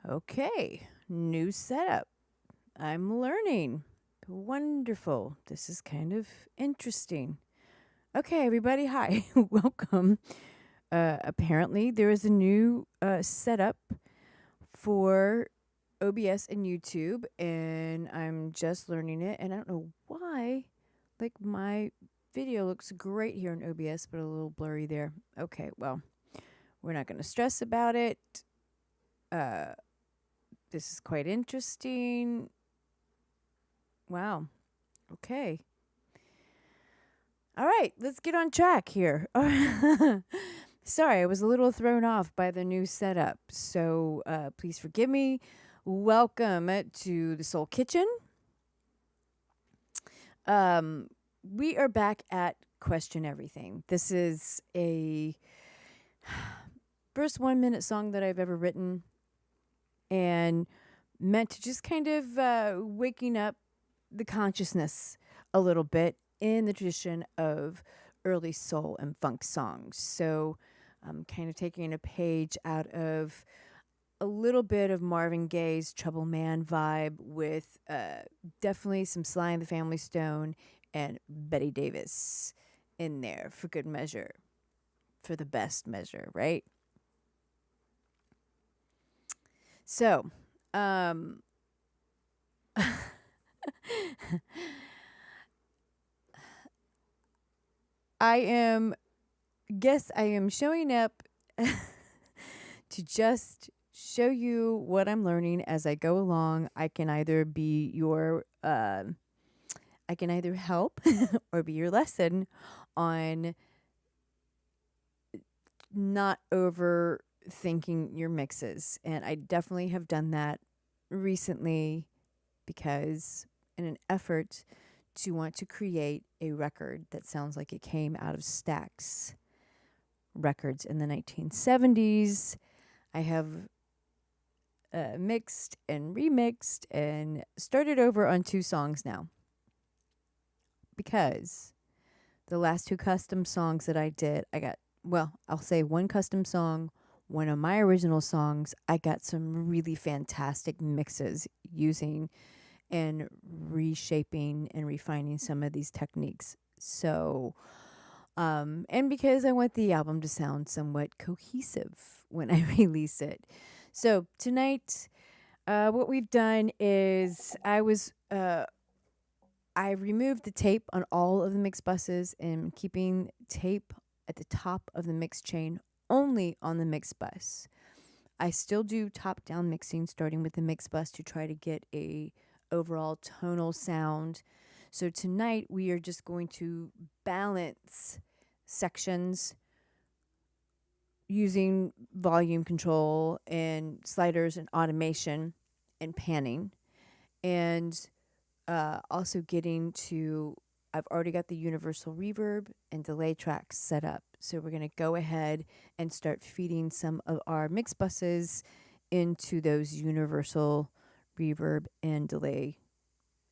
Okay, new setup. I'm learning. Wonderful. This is kind of interesting. Okay, everybody, hi. Welcome. Apparently, there is a new setup for OBS and YouTube, and I'm just learning it, and I don't know why. Like, my video looks great here in OBS, but a little blurry there. Okay, well, we're not going to stress about it. Uh, this is quite interesting. Wow. Okay. All right, let's get on track here. Sorry, I was a little thrown off by the new setup. So please forgive me. Welcome to the Soul Kitchen. We are back at Question Everything. This is a first 1 minute song that I've ever written and meant to just kind of waking up the consciousness a little bit in the tradition of early soul and funk songs. So I'm kind of taking a page out of a little bit of Marvin Gaye's Trouble Man vibe with definitely some Sly and the Family Stone and Betty Davis in there for good measure, for the best measure, right? So, um, I am showing up to just show you what I'm learning as I go along. I can either be your I can either help or be your lesson on not overthinking your mixes. And I definitely have done that recently because in an effort to want to create a record that sounds like it came out of Stax Records in the 1970s. I have mixed and remixed and started over on 2 songs now because the last 2 custom songs that I did, I'll say 1 custom song, one of my original songs. I got some really fantastic mixes using and reshaping and refining some of these techniques. So, and because I want the album to sound somewhat cohesive when I release it. So tonight, what we've done is I removed the tape on all of the mix buses and keeping tape at the top of the mix chain only on the mix bus. I still do top-down mixing starting with the mix bus to try to get a overall tonal sound. So tonight we are just going to balance sections using volume control and sliders and automation and panning. And also getting to, I've already got the universal reverb and delay tracks set up. So we're going to go ahead and start feeding some of our mix buses into those universal reverb and delay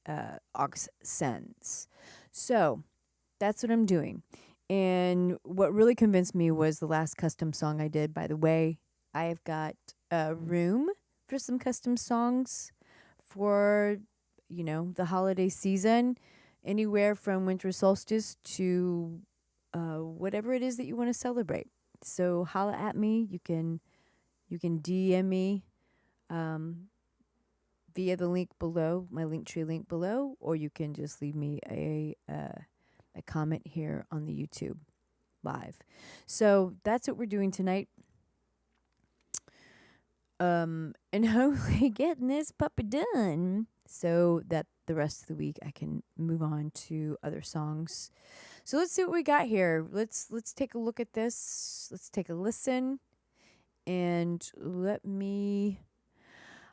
aux sends. So that's what I'm doing. And what really convinced me was the last custom song I did. By the way, I have got room for some custom songs for the holiday season, anywhere from winter solstice to whatever it is that you want to celebrate. So holla at me. You can DM me via the link below, my Linktree link below, or you can just leave me a comment here on the YouTube live. So that's what we're doing tonight. And hopefully getting this puppy done so that the rest of the week I can move on to other songs. So let's see what we got here. Let's take a look at this. Let's take a listen. And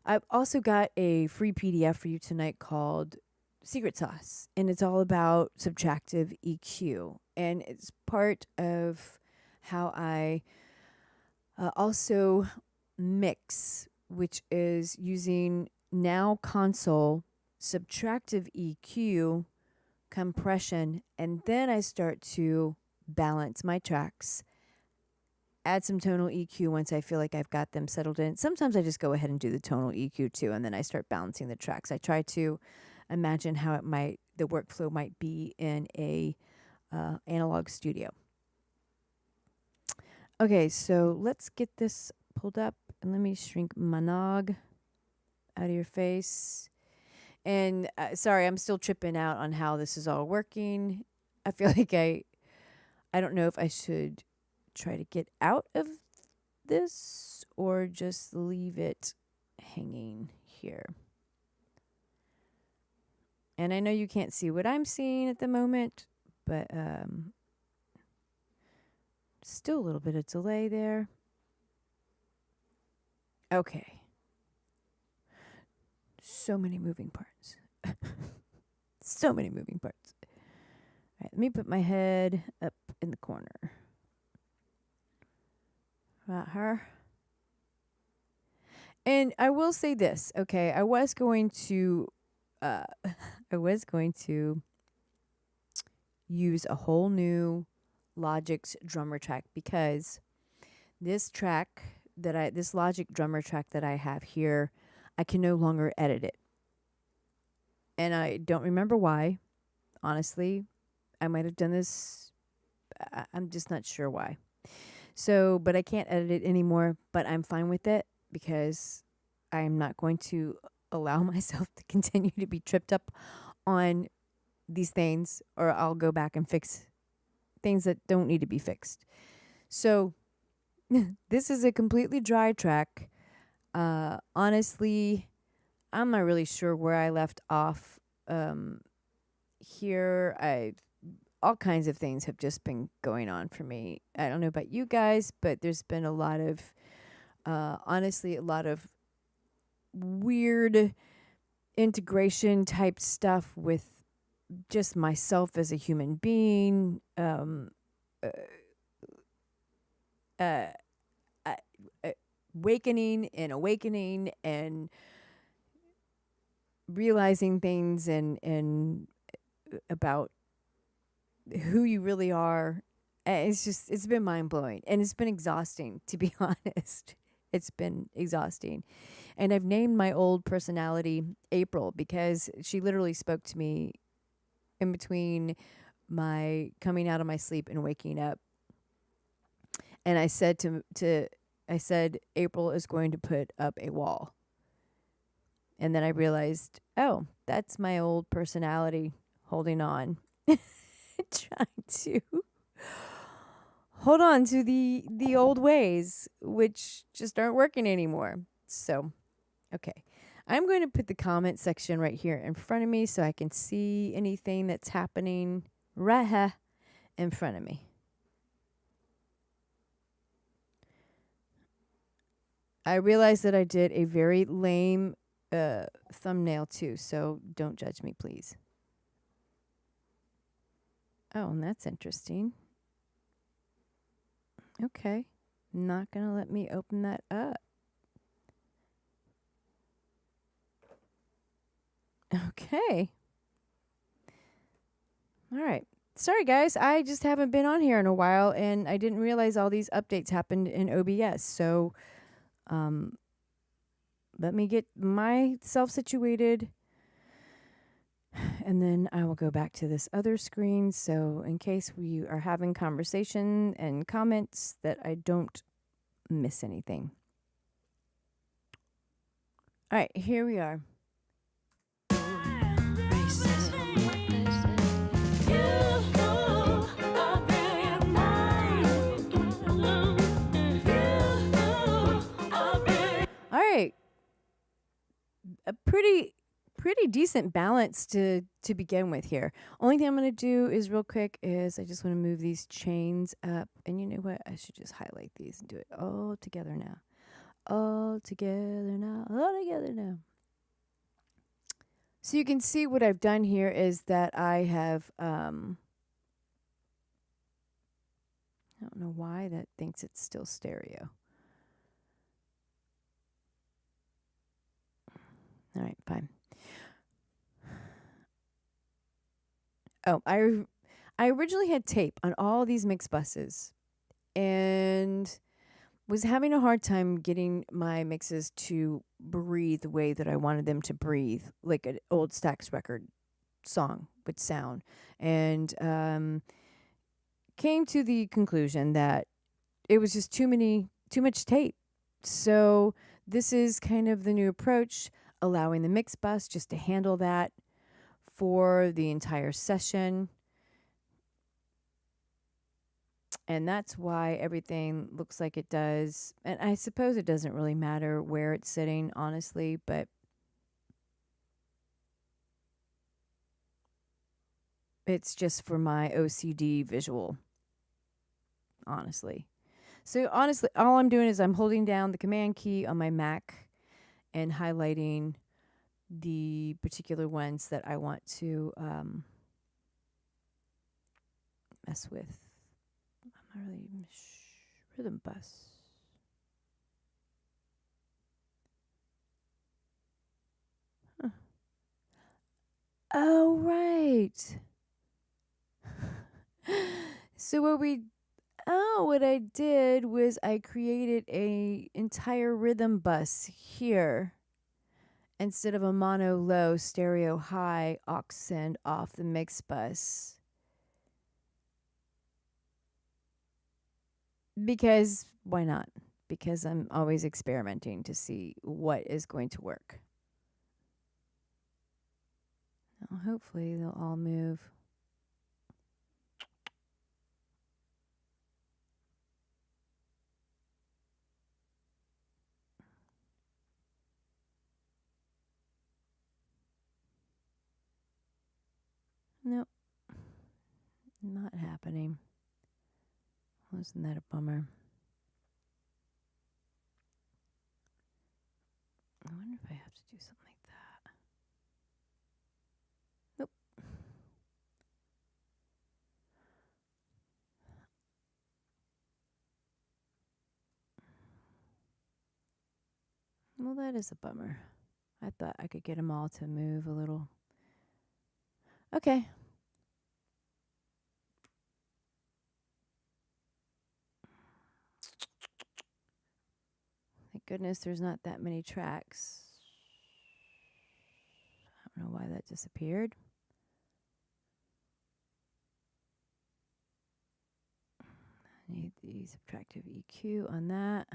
I've also got a free PDF for you tonight called Secret Sauce. And it's all about subtractive EQ. And it's part of how I also mix, which is using now console, subtractive EQ, compression, and then I start to balance my tracks add some tonal EQ once I feel like I've got them settled in. Sometimes I just go ahead and do the tonal EQ too, and then I start balancing the tracks. I try to imagine how the workflow might be in a analog studio. Okay, so let's get this pulled up, and let me shrink my nog out of your face. And sorry, I'm still tripping out on how this is all working. I feel like I don't know if I should try to get out of this or just leave it hanging here. And I know you can't see what I'm seeing at the moment, but still a little bit of delay there. Okay. So many moving parts. So many moving parts. All right, let me put my head up in the corner. Right her. And I will say this, okay? I was going to use a whole new Logic's drummer track because this Logic drummer track that I have here, I can no longer edit it. And I don't remember why. Honestly, I might have done this. I'm just not sure why. So, but I can't edit it anymore, but I'm fine with it because I'm not going to allow myself to continue to be tripped up on these things, or I'll go back and fix things that don't need to be fixed. So this is a completely dry track. Honestly, I'm not really sure where I left off. Here, all kinds of things have just been going on for me. I don't know about you guys, but there's been a lot of, honestly, a lot of weird integration type stuff with just myself as a human being. Awakening and realizing things and about who you really are. It's been mind blowing, and it's been exhausting, to be honest. It's been exhausting. And I've named my old personality April because she literally spoke to me in between my coming out of my sleep and waking up. And I said I said April is going to put up a wall. And then I realized, oh, that's my old personality holding on. Trying to hold on to the old ways, which just aren't working anymore. So, okay. I'm going to put the comment section right here in front of me so I can see anything that's happening right here in front of me. I realized that I did a very lame thumbnail too, so don't judge me, please. Oh, and that's interesting. Okay. Not going to let me open that up. Okay. All right. Sorry, guys. I just haven't been on here in a while, and I didn't realize all these updates happened in OBS. So, let me get myself situated, and then I will go back to this other screen. So, in case we are having conversation and comments, that I don't miss anything. All right, here we are. All right, a pretty decent balance to begin with here. Only thing I'm going to do is real quick is I just want to move these chains up. And you know what? I should just highlight these and do it all together now. All together now. All together now. So you can see what I've done here is that I have, I don't know why that thinks it's still stereo. All right, fine. Oh, I originally had tape on all these mix buses, and was having a hard time getting my mixes to breathe the way that I wanted them to breathe, like an old Stax record song would sound. And came to the conclusion that it was just too much tape. So this is kind of the new approach, allowing the mix bus just to handle that for the entire session. And that's why everything looks like it does. And I suppose it doesn't really matter where it's sitting, honestly, but it's just for my OCD visual, honestly. So honestly, all I'm doing is I'm holding down the command key on my Mac and highlighting the particular ones that I want to mess with. I'm not really rhythm bus. Huh. Oh, right. So what I did was I created a entire rhythm bus here instead of a mono low stereo high aux send off the mix bus. Because why not? Because I'm always experimenting to see what is going to work. Now, hopefully they'll all move. Nope. Not happening. Wasn't that a bummer? I wonder if I have to do something like that. Nope. Well, that is a bummer. I thought I could get them all to move a little. Okay. Thank goodness there's not that many tracks. I don't know why that disappeared. I need the subtractive EQ on that.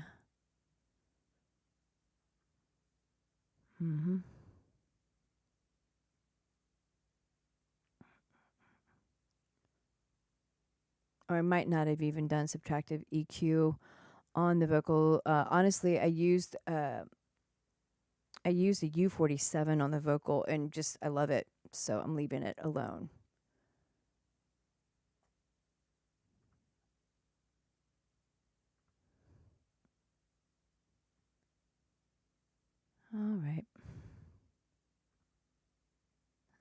Or I might not have even done subtractive EQ on the vocal. Honestly, I used a U47 on the vocal, and just I love it, so I'm leaving it alone. All right.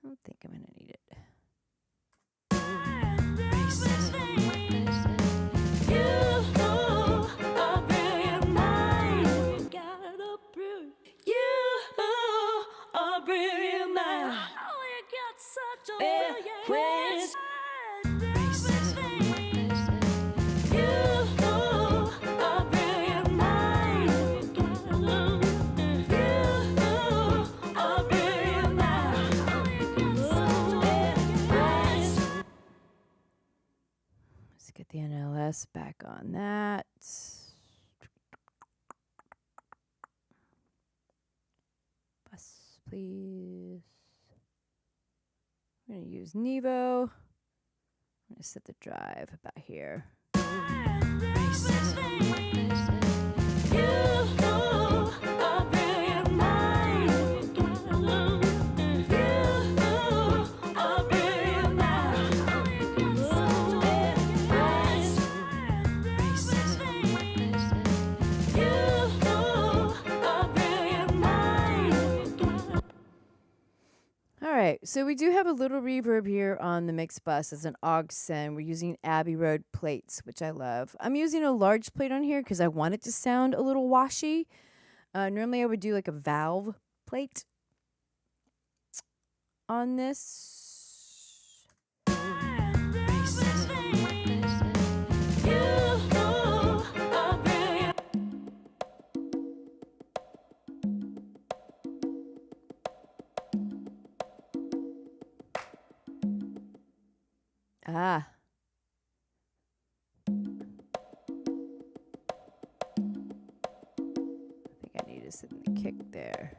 I don't think I'm gonna need it. Let's get the NLS back on that. Bus, please. We're going to use Nevo. I'm going to set the drive about here. Alright, so we do have a little reverb here on the mix bus as an aux send. We're using Abbey Road plates, which I love. I'm using a large plate on here because I want it to sound a little washy. Normally I would do like a valve plate on this. Ah. I think I need to sit in the kick there.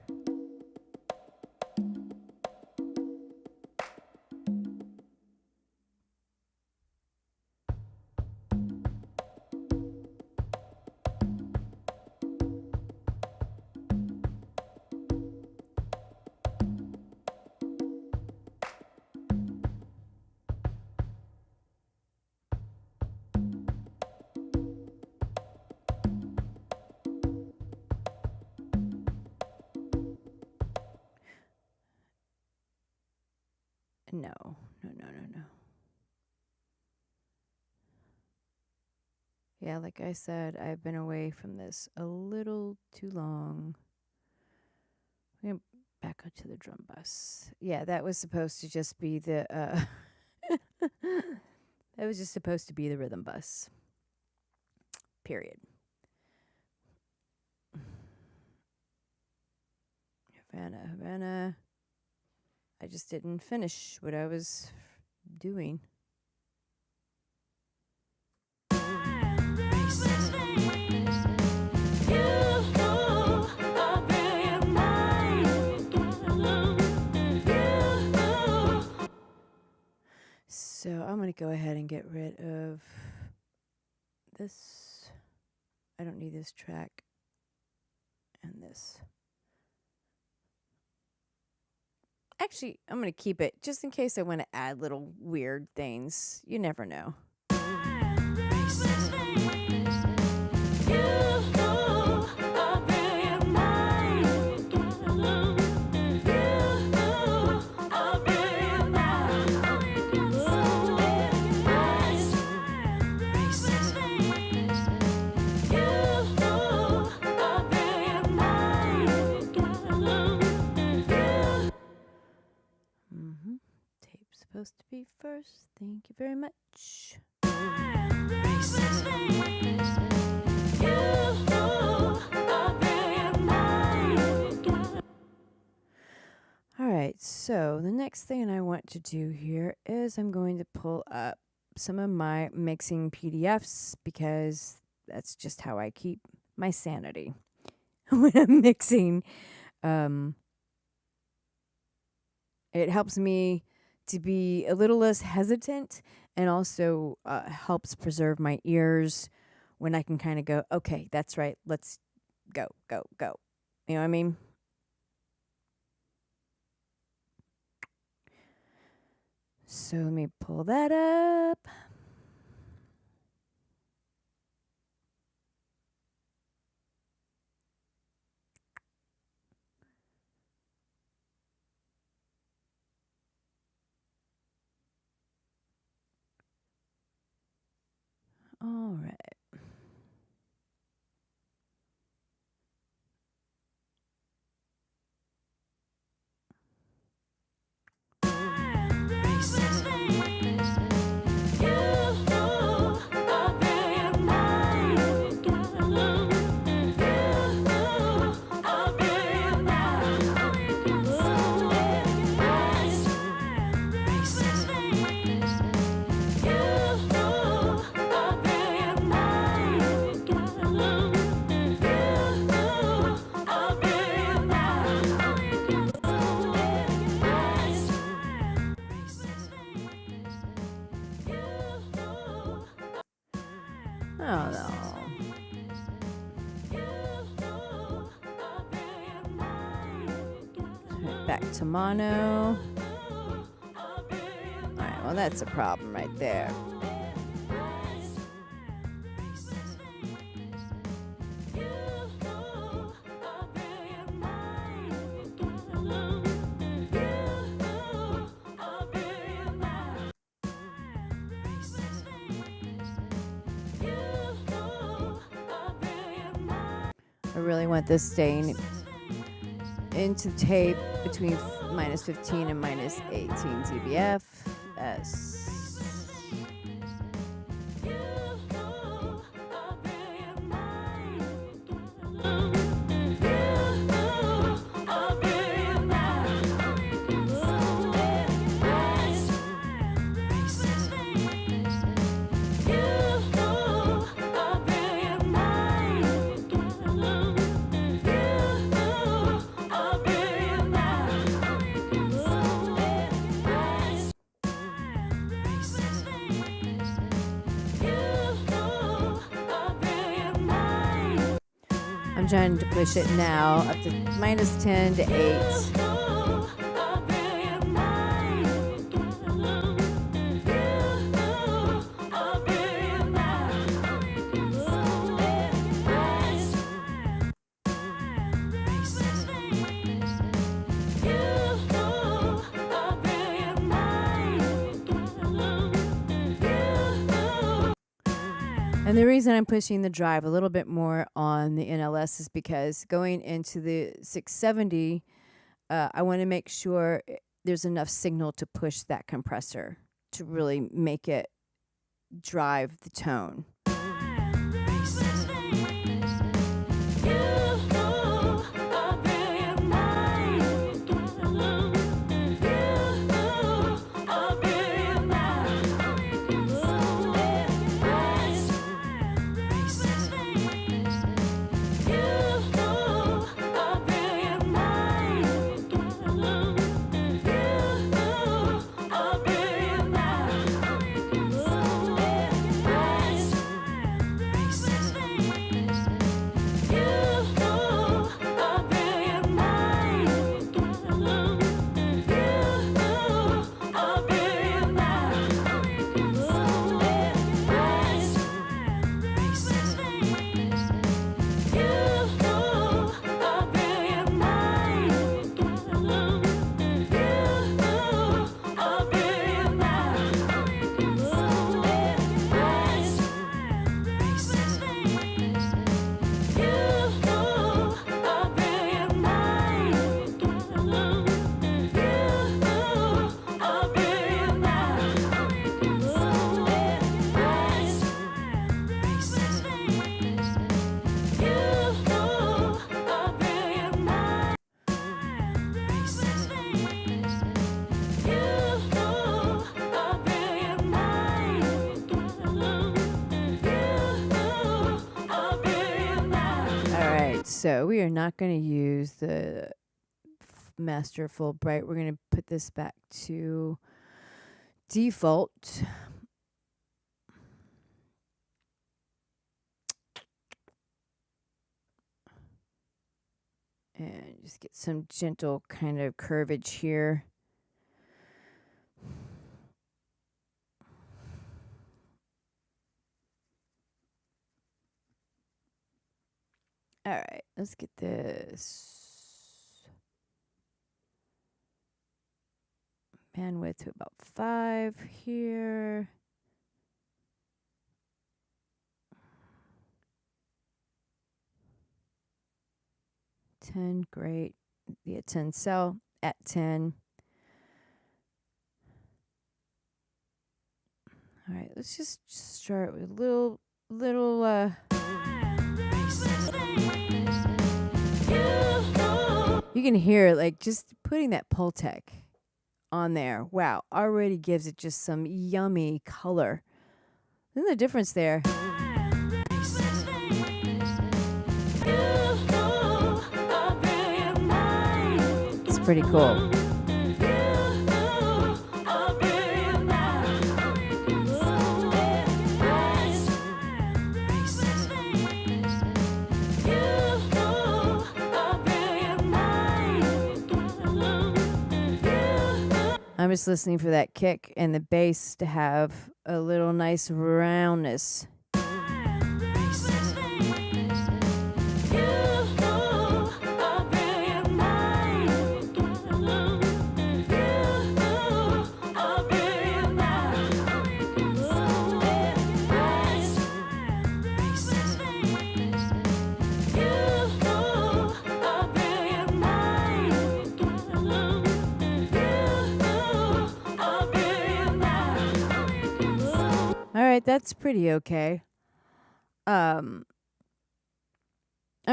No. Yeah, like I said, I've been away from this a little too long. Back up to the drum bus. Yeah, that was supposed to just be the that was just supposed to be the rhythm bus. Period. Havana. I just didn't finish what I was doing. So I'm going to go ahead and get rid of this. I don't need this track and this. Actually, I'm going to keep it just in case I want to add little weird things. You never know. Supposed to be first. Thank you very much. All right, so the next thing I want to do here is I'm going to pull up some of my mixing PDFs because that's just how I keep my sanity when I'm mixing. It helps me to be a little less hesitant and also helps preserve my ears when I can kind of go, okay, that's right, let's go. You know what I mean? So let me pull that up. All right. Oh, no. Right, back to mono. Alright, well, that's a problem right there. I really want this staying into tape between minus 15 and minus 18 dBF. S. I'm trying to push it now up to -10 to 8. And the reason I'm pushing the drive a little bit more on the NLS is because going into the 670, I want to make sure there's enough signal to push that compressor to really make it drive the tone. So we are not going to use the master full bright. We're going to put this back to default. And just get some gentle kind of curvage here. All right, let's get this bandwidth to about 5 here. $10, great. Be a 10 cell at 10. All right, let's just start with a little you can hear like just putting that Pultec on there. Wow, already gives it just some yummy color. Isn't the difference there? It's pretty cool. I'm just listening for that kick and the bass to have a little nice roundness. That's pretty okay. I'm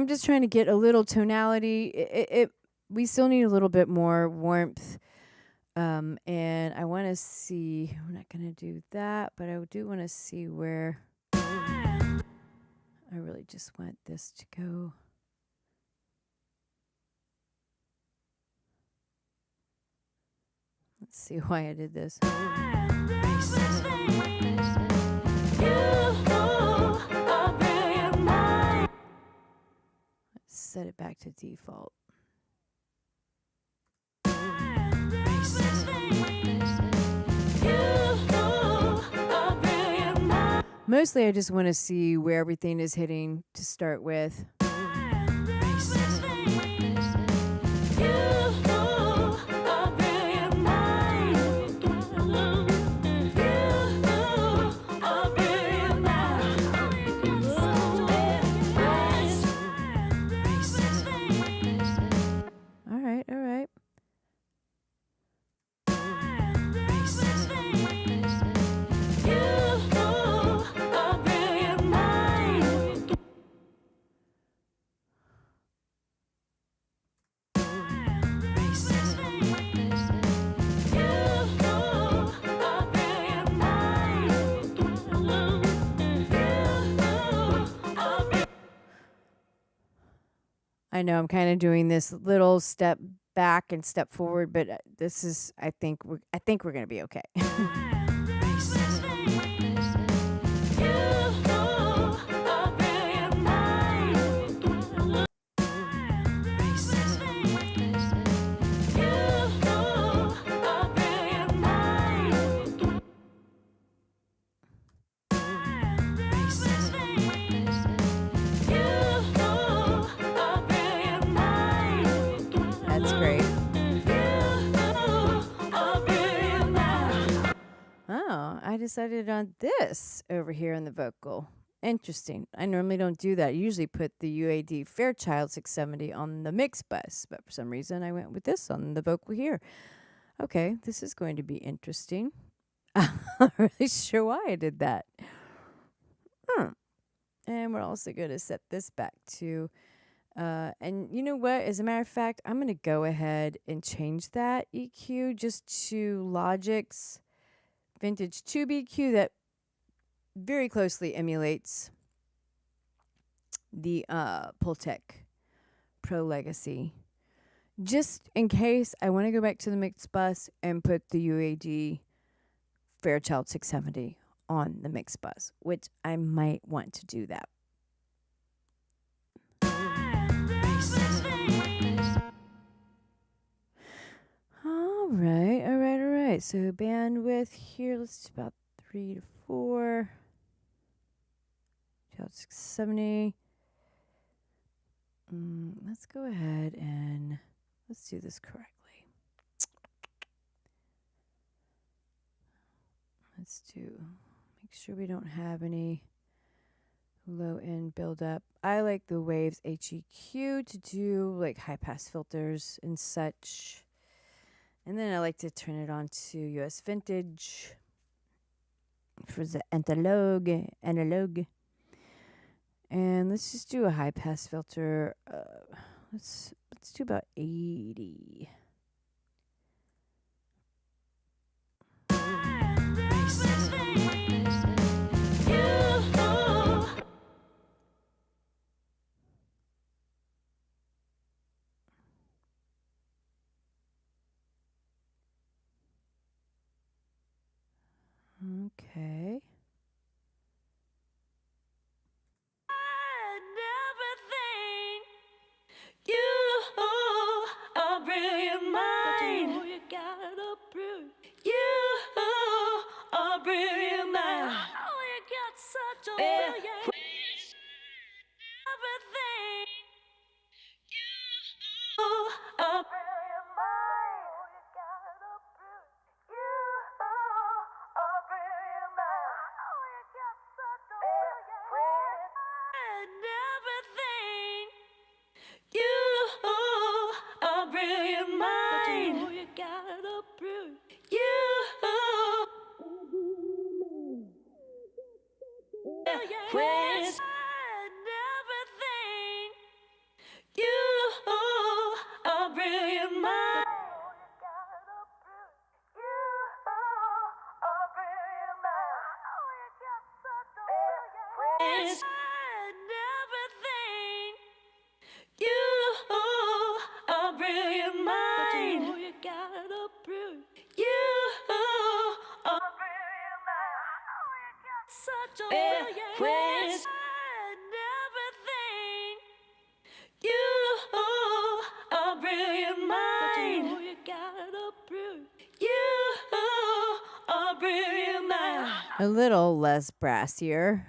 just trying to get a little tonality. We still need a little bit more warmth. And I want to see, we're not going to do that, but I do want to see where I really just want this to go. Let's see why I did this. Let's set it back to default. Mostly I just want to see where everything is hitting to start with. All right. I know I'm kind of doing this little step back and step forward, but this is I think we're going to be okay. That's great. Oh, I decided on this over here in the vocal. Interesting. I normally don't do that. I usually put the UAD Fairchild 670 on the mix bus, but for some reason I went with this on the vocal here. Okay, this is going to be interesting. I'm not really sure why I did that. And we're also going to set this back to, and you know what? As a matter of fact, I'm going to go ahead and change that EQ just to Logic's vintage tube EQ that very closely emulates the Pultec Pro Legacy. Just in case I want to go back to the mix bus and put the UAD Fairchild 670 on the mix bus, which I might want to do that. All right. So bandwidth here, let's do about 3 to 4. Fairchild 670. Let's go ahead and let's do this correctly. Make sure we don't have any low end buildup. I like the Waves HEQ to do like high pass filters and such. And then I like to turn it on to US Vintage for the analog. And let's just do a high pass filter. Let's do about 80. Okay. A little less brassier.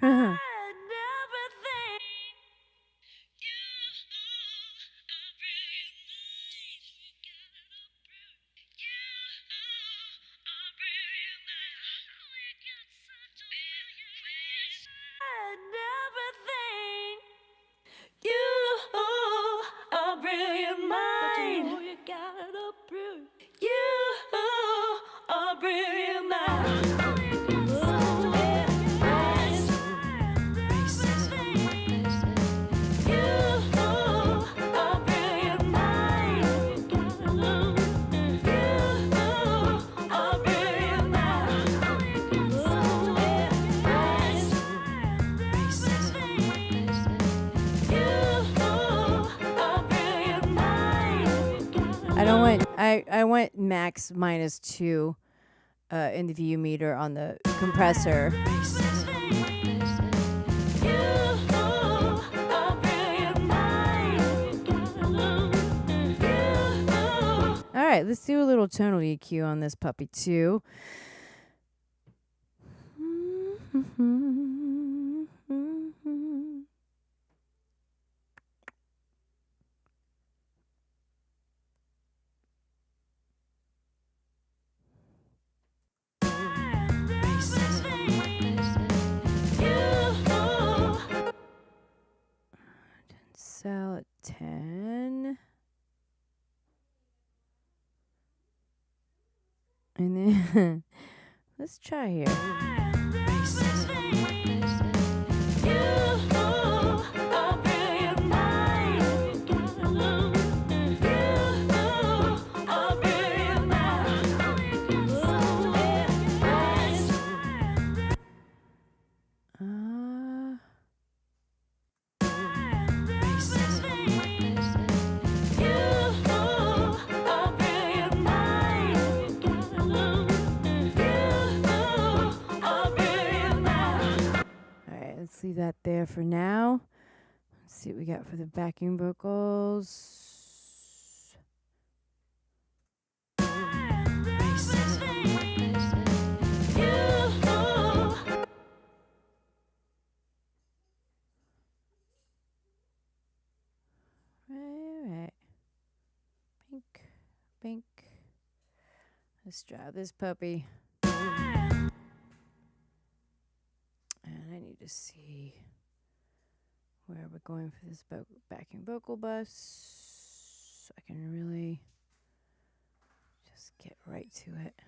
I went max -2 in the view meter on the compressor. All right, let's do a little tonal EQ on this puppy too. Cell at 10. And then let's try here. Let's leave that there for now. Let's see what we got for the backing vocals. All right. Pink, pink. Let's drive this puppy. And I need to see where we're going for this backing vocal bus so I can really just get right to it.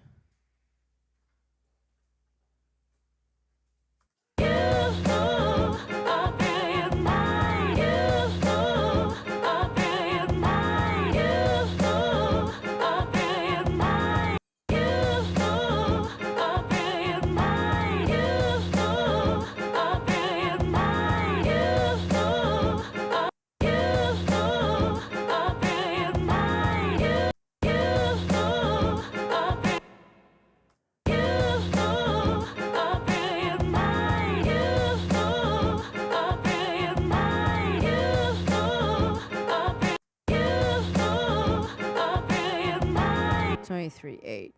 Three-eight.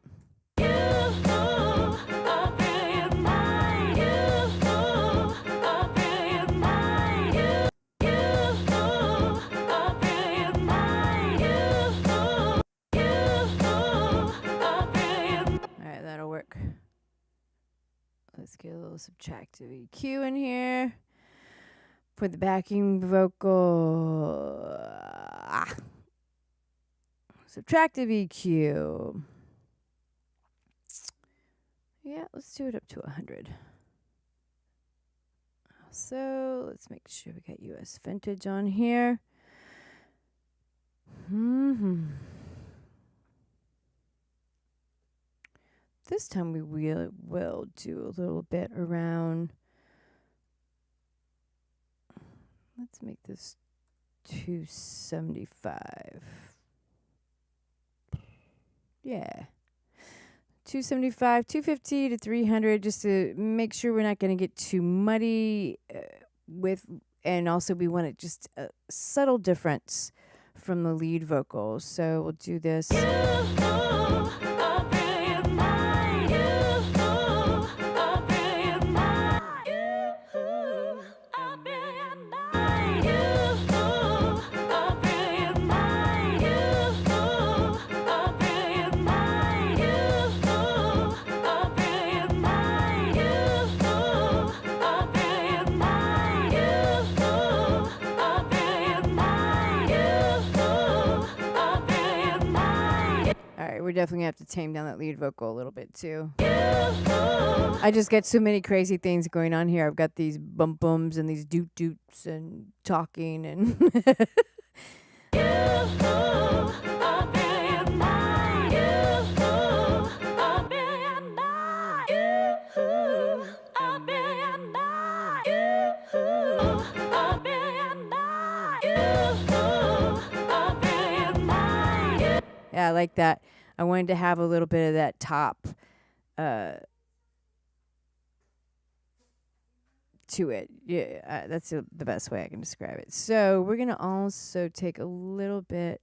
Alright, that'll work. Let's get a little subtractive EQ in here. For the backing vocal. Subtractive EQ. Yeah, let's do it up to 100. So let's make sure we got US vintage on here. This time we will do a little bit around. Let's make this 275. Yeah. 275, 250 to 300, just to make sure we're not going to get too muddy and also we want it just a subtle difference from the lead vocals. So we'll do this. definitely have to tame down that lead vocal a little bit too. I just get so many crazy things going on here. I've got these bum bums and these doot doots and talking and yeah, I like that. I wanted to have a little bit of that top to it. Yeah, that's the best way I can describe it. So we're going to also take a little bit.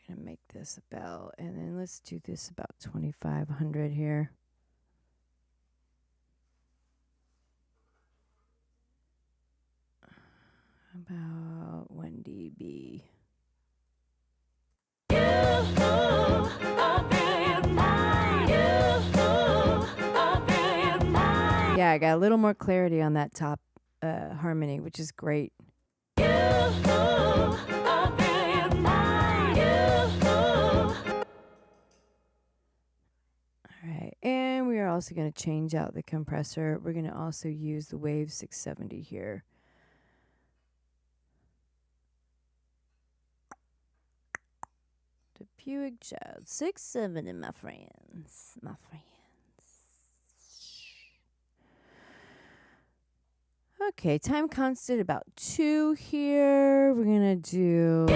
We're going to make this a bell. And then let's do this about 2,500 here. About 1 dB. Yeah, I got a little more clarity on that top harmony, which is great. All right, and we are also going to change out the compressor. We're going to also use the Wave 670 here. The Puig Child 670, my friends, my friends. Okay, time constant about 2 here. We're gonna do.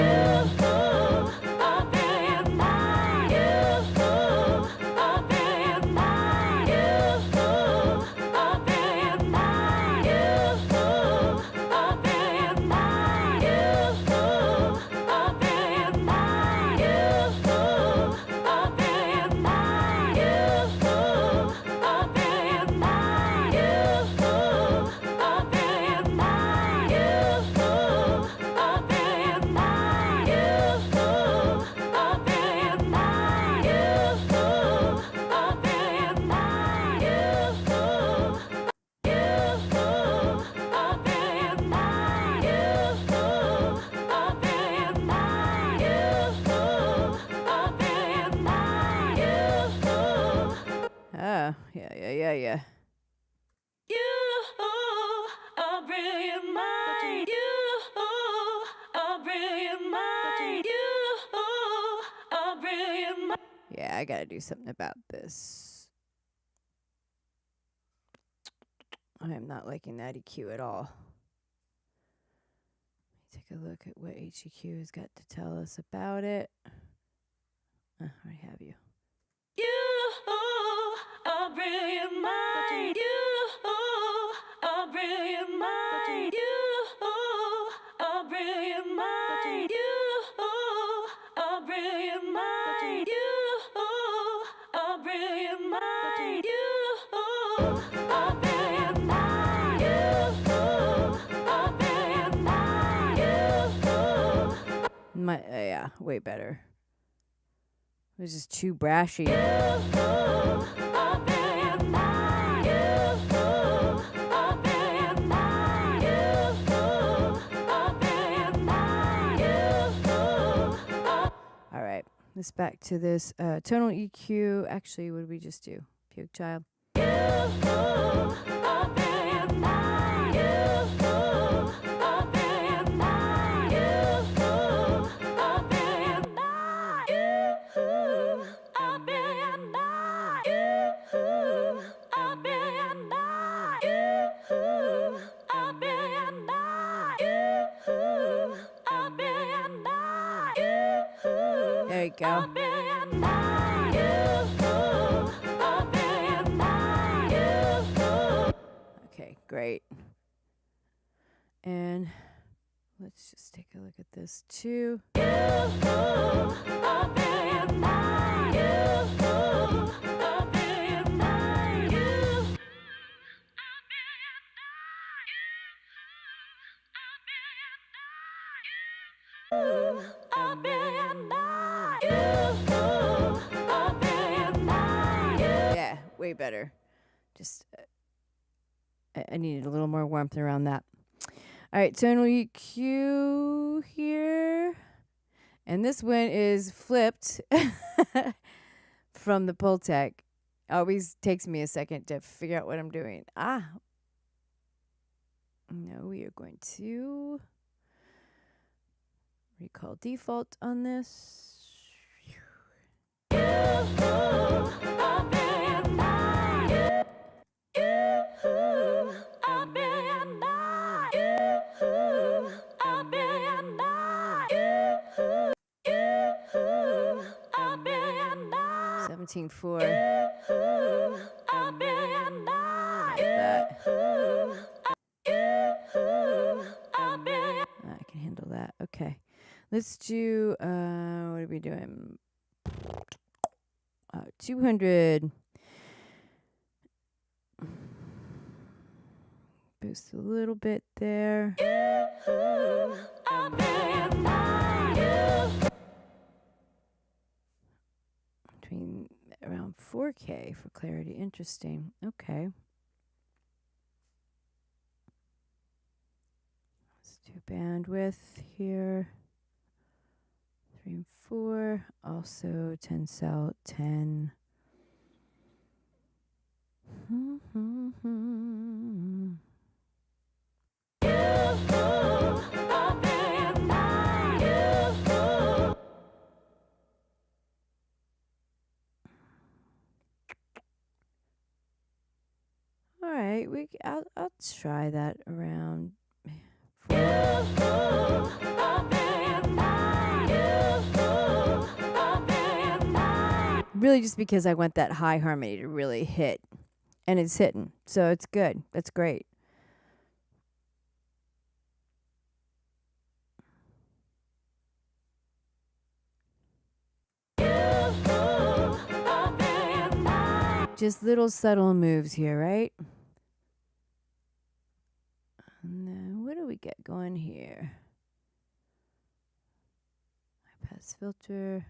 Yeah. You are brilliant mind. You are brilliant mind. You are brilliant mind. Yeah, I gotta do something about this. I am not liking that EQ at all. Take a look at what HEQ has got to tell us about it. I have you. You are brilliant mind. You are brilliant mind. You are brilliant mind. You are brilliant mind. You are brilliant mind. You are brilliant mind. Yeah, way better. It was just too brashy. All right, let's back to this tonal EQ. Actually, what did we just do? Puke Child. There you go. Okay, great. And let's just take a look at this too. Yeah, way better. Just I needed a little more warmth around that. All right, tonal EQ here. And this one is flipped from the Pultec. Always takes me a second to figure out what I'm doing. No, we are going to recall default on this. Seventeen four. I can handle that. Okay. Let's do what are we doing? 200. Boost a little bit there. Between around 4K for clarity. Interesting. Okay. Let's do bandwidth here. 3 and 4. Also 10 cell 10. All right, I'll try that around 4. Really just because I want that high harmony to really hit. And it's hitting. So it's good. That's great. Just little subtle moves here, right? And then what do we get going here? High pass filter.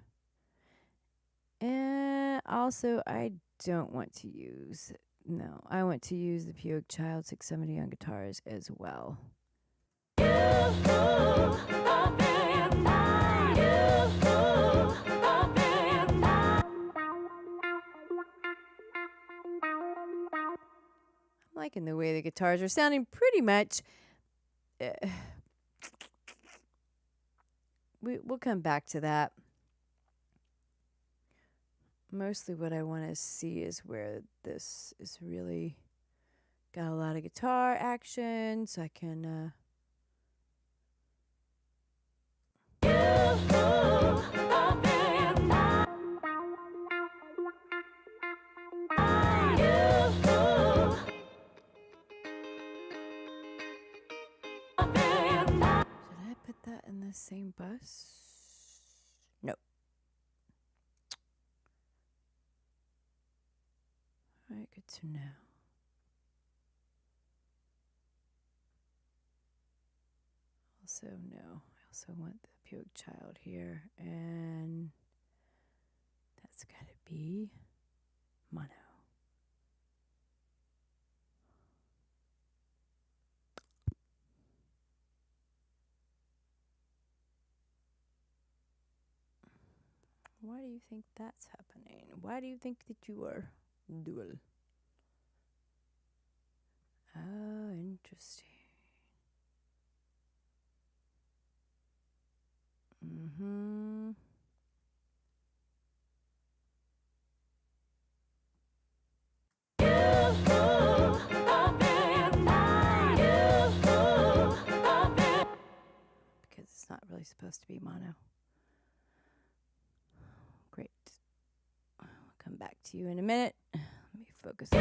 And also, I don't want to use, no, I want to use the Puig Child 670 on guitars as well. I'm liking the way the guitars are sounding pretty much. We'll come back to that. Mostly what I want to see is where this is really got a lot of guitar action, so I can Should I put that in the same bus? Nope. All right, good to know. Also, no. I also want the Puig Child here, and that's got to be mono. Why do you think that's happening? Why do you think that you are dual? Oh, interesting. Mm-hmm. Because it's not really supposed to be mono. Great. I'll come back to you in a minute. Let me focus on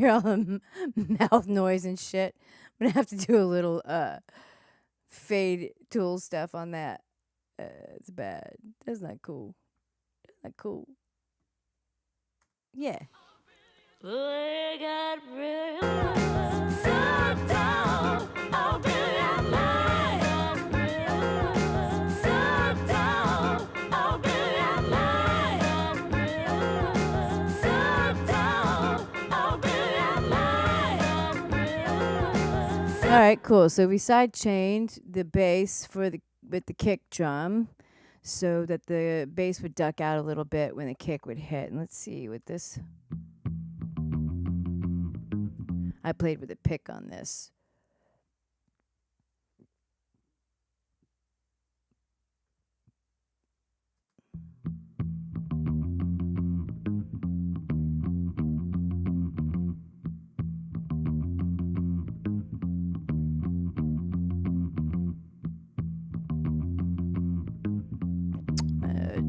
hear all the mouth noise and shit. I'm gonna have to do a little fade tool stuff on that. It's bad. That's not cool. That's not cool. Yeah. We got real so down. How good am I? So down. How good am I? So down. How good am I? All right, cool. So we side chained the bass with the kick drum so that the bass would duck out a little bit when the kick would hit. And let's see with this. I played with a pick on this.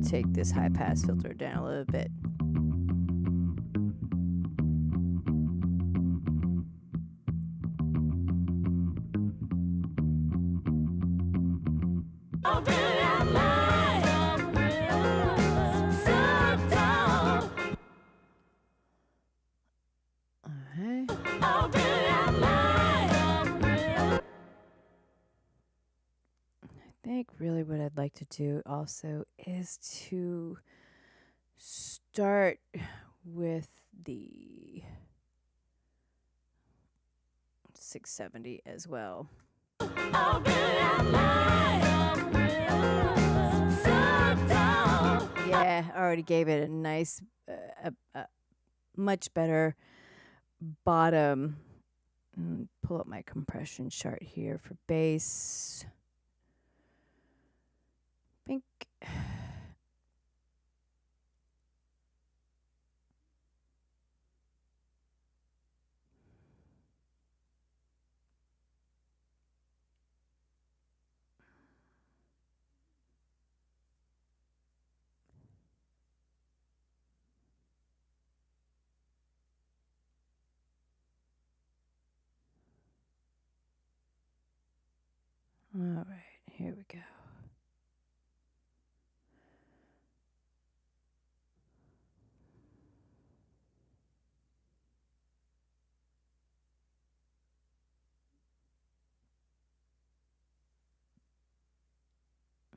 Take this high pass filter down a little bit. I think really what I'd like to do also is to start with the 670 as well. Yeah, I already gave it a nice, much better bottom. Pull up my compression chart here for bass. Think. All right, here we go.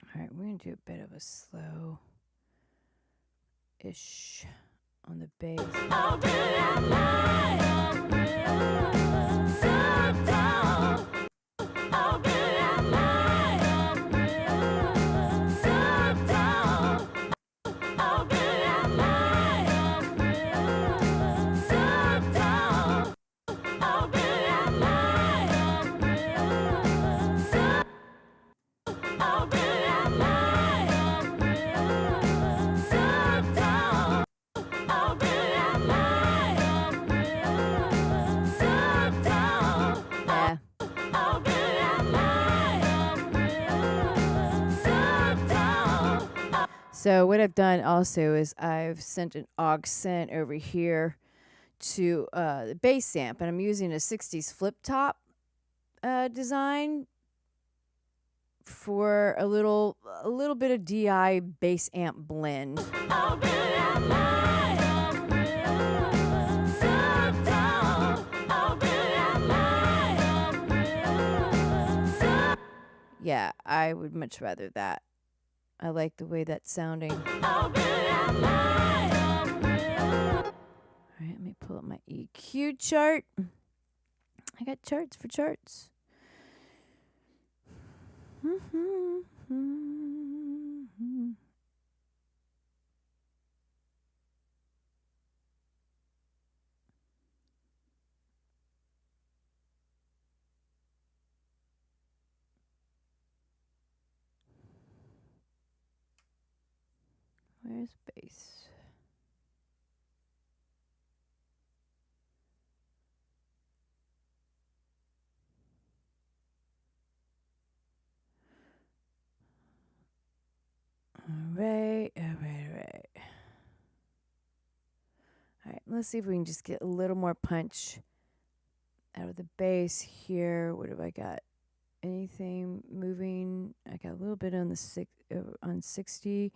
All right, we're going to do a bit of a slow-ish on the bass. Yeah. So what I've done also is I've sent an aux send over here to the bass amp, and I'm using a 60s flip top design for a little bit of DI bass amp blend. Yeah, I would much rather that. I like the way that's sounding. All right, let me pull up my EQ chart. I got charts for charts. Where's bass? All right. All right, let's see if we can just get a little more punch out of the bass here. What have I got? Anything moving? I got a little bit on the on 60.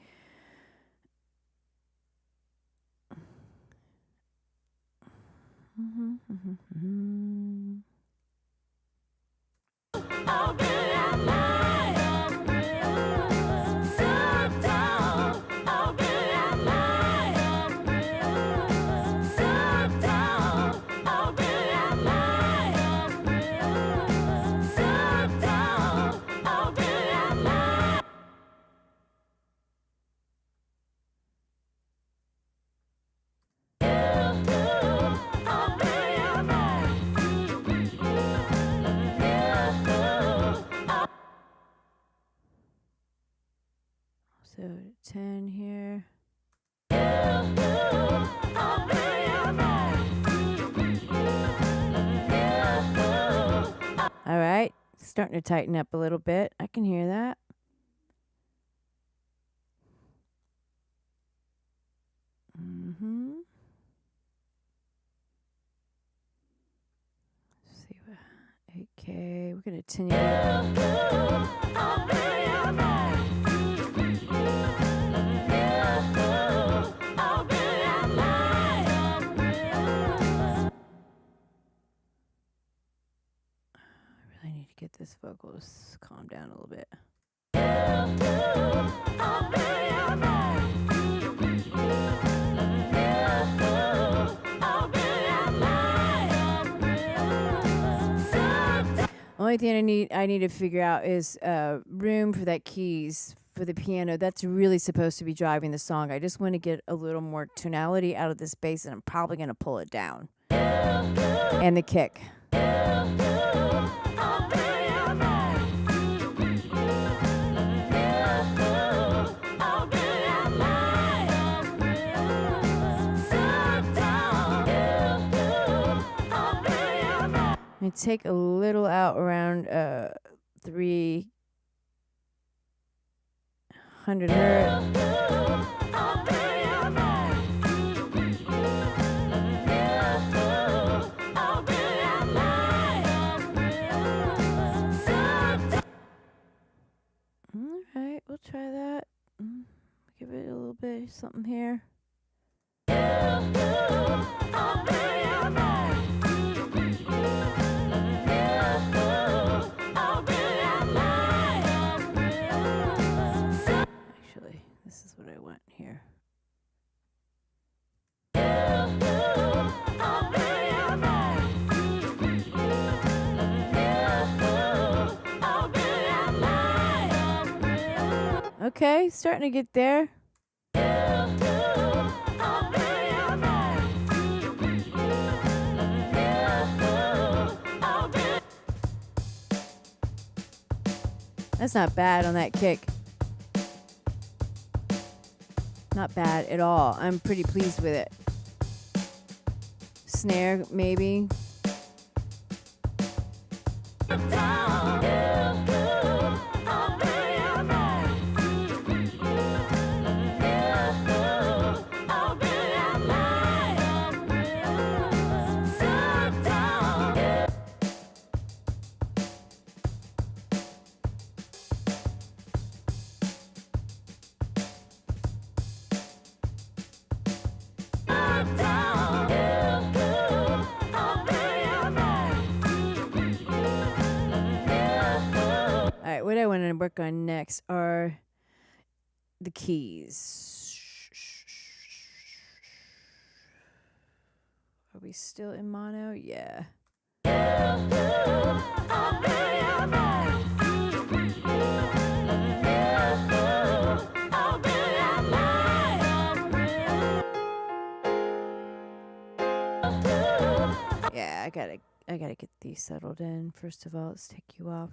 So 10 here. All right, starting to tighten up a little bit. I can hear that. Mm-hmm. Let's see what 8K. We're gonna continue. I need to get this vocal to calm down a little bit. Only thing I need to figure out is room for that keys for the piano. That's really supposed to be driving the song. I just want to get a little more tonality out of this bass, and I'm probably going to pull it down. And the kick. I take a little out around 300 hertz. All right, we'll try that. Give it a little bit of something here. Actually, this is what I want here. Okay, starting to get there. That's not bad on that kick. Not bad at all. I'm pretty pleased with it. Snare, maybe. What I want to work on next are the keys. Are we still in mono? Yeah. Yeah, I gotta get these settled in. First of all, let's take you off.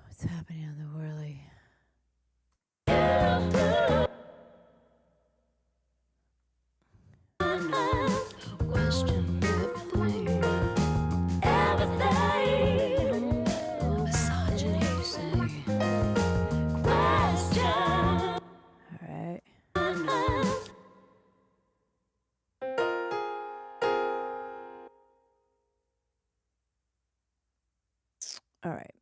What's happening on the whirly? All right.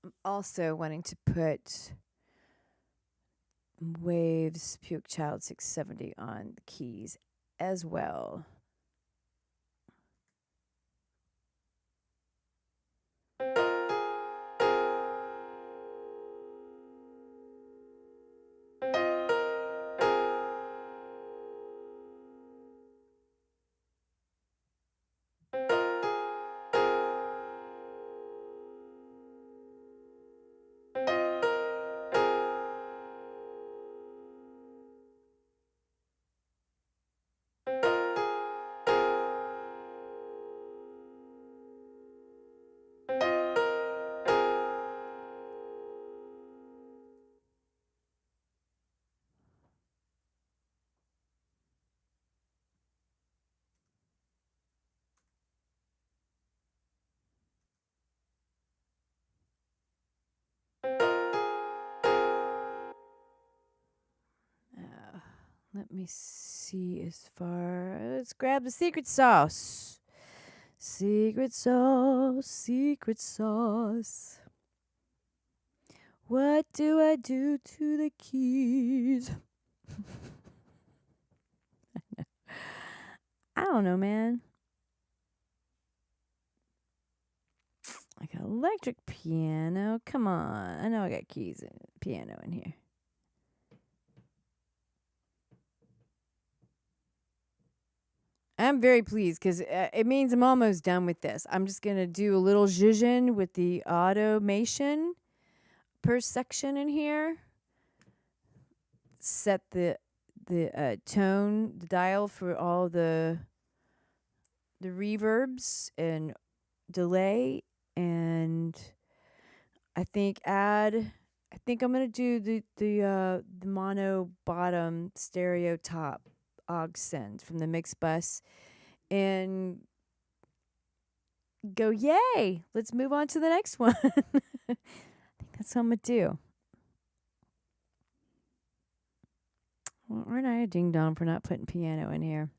I'm also wanting to put Waves Puke Child 670 on the keys as well. Let me see as far. Let's grab the secret sauce. Secret sauce, secret sauce. What do I do to the keys? I don't know, man. Like an electric piano. Come on. I know I got keys and piano in here. I'm very pleased because it means I'm almost done with this. I'm just going to do a little zhuzhin with the automation per section in here. Set the tone, the dial for all the reverbs and delay, and I think I'm gonna do the mono bottom stereo top aux send from the mix bus and go yay. Let's move on to the next one. I think that's what I'm gonna do. Well, aren't I a ding dong for not putting piano in here?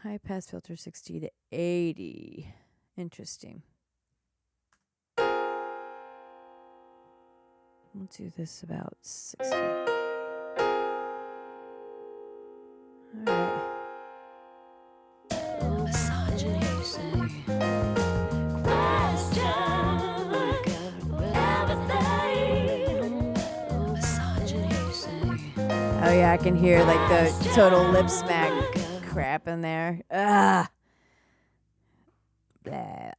High pass filter 60 to 80. Interesting. We'll do this about 60. All right. Oh yeah, I can hear like the total lip smack crap in there. Ugh. Blah.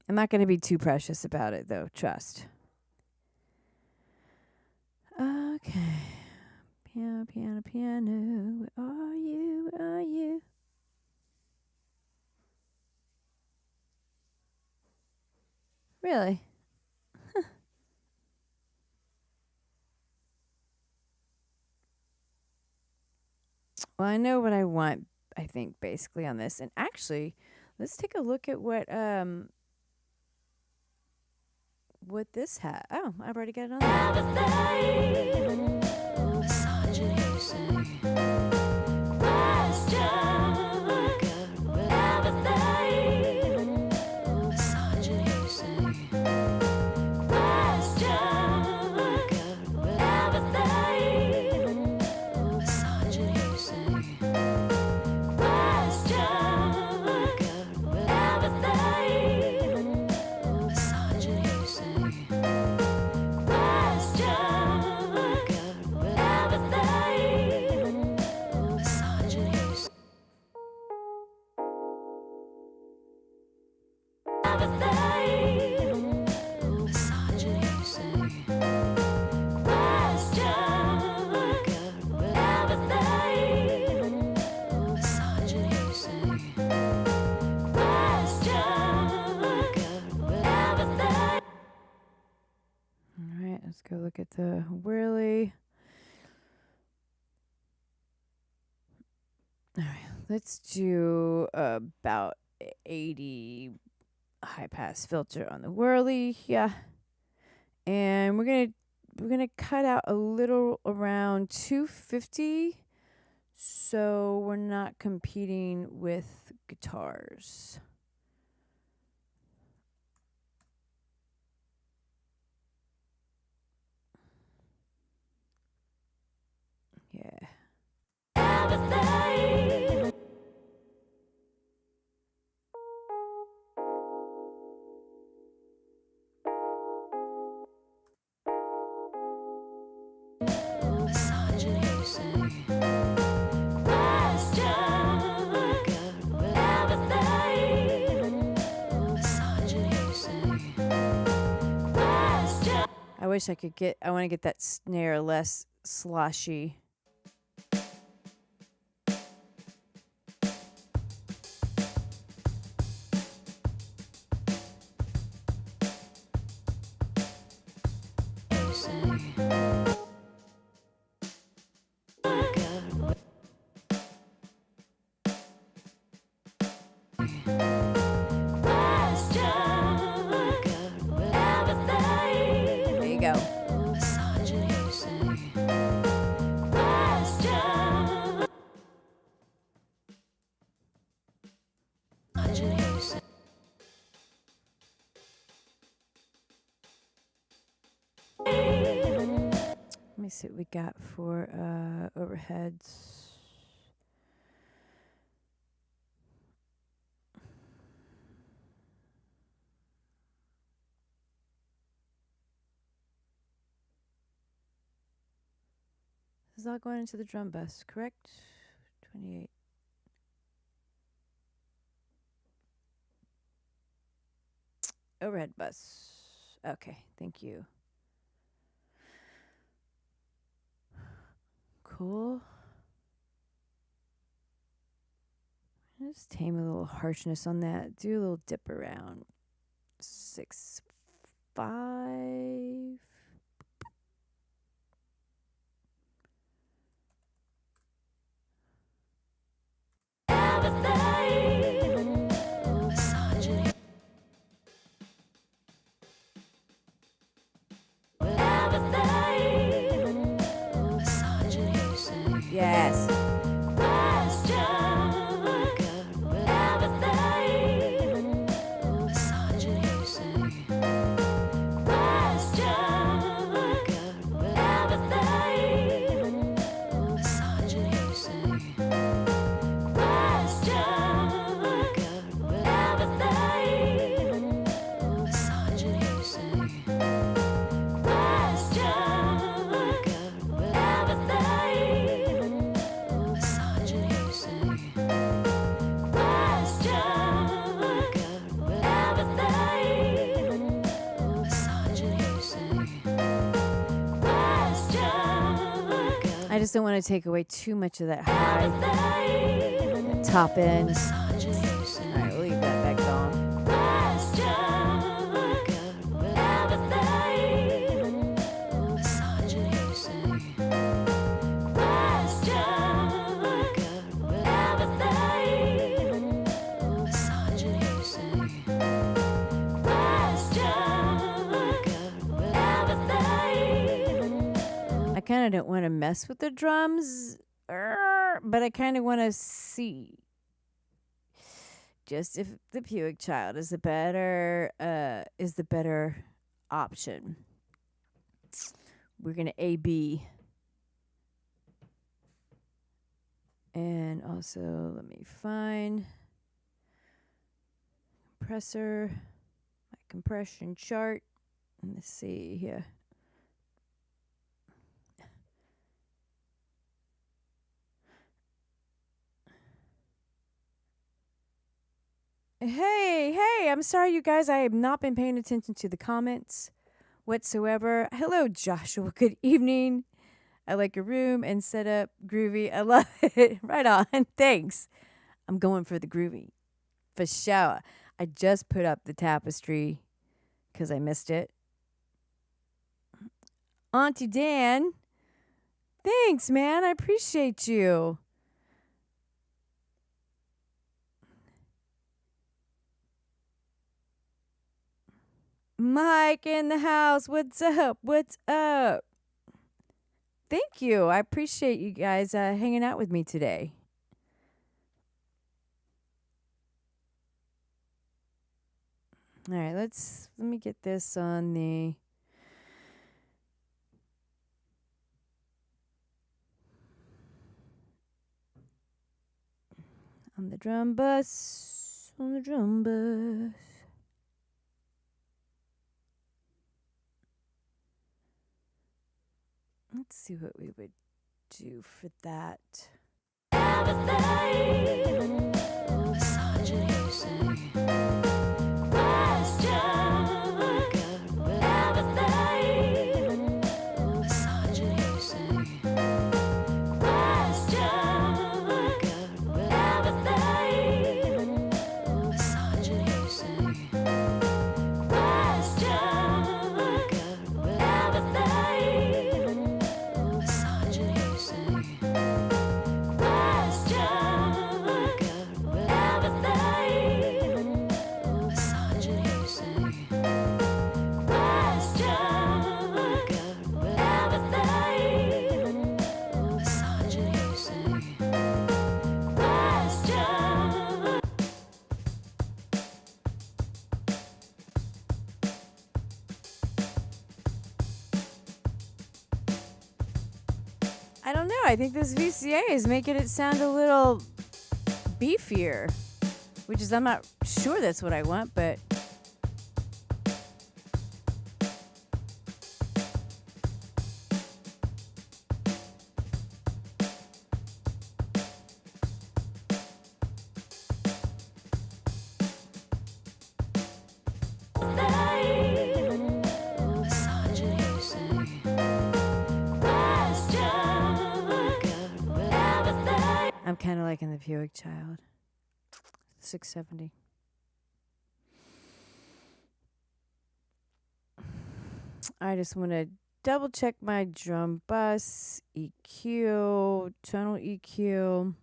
I'm not going to be too precious about it though, trust. Okay. Piano, piano, piano. Where are you? Where are you? Really? Well, I know what I want, I think, basically on this. And actually, let's take a look at what this had. Oh, I've already got it on there. Let's go look at the whirly. All right, let's do about 80 high pass filter on the whirly. Yeah. And we're going to gonna cut out a little around 250, so we're not competing with guitars. Yeah. I wish I could I want to get that snare less sloshy. There you go. Let me see what we got for overheads. This is all going into the drum bus, correct? 28. Overhead bus. Okay, thank you. Cool. Just tame a little harshness on that. Do a little dip around. 6, 5. Yes. I just don't want to take away too much of that high, that top end. All right, we'll leave that back on. I kind of don't want to mess with the drums, but I kind of want to see just if the Puig Child is the better option. We're gonna A/B, and also let me find compressor, my compression chart. Let's see here. Hey, I'm sorry, you guys. I have not been paying attention to the comments whatsoever. Hello, Joshua. Good evening. I like your room and setup. Groovy. I love it. Right on. Thanks. I'm going for the groovy. For sure. I just put up the tapestry because I missed it. Auntie Dan. Thanks, man. I appreciate you. Mike in the house. What's up? What's up? Thank you. I appreciate you guys hanging out with me today. All right, let me get this on the drum bus. On the drum bus. Let's see what we would do for that. I don't know. I think this VCA is making it sound a little beefier, which is, I'm not sure that's what I want, but I'm kind of liking the Buick Child. 670. I just want to double check my drum bus, EQ, tonal EQ.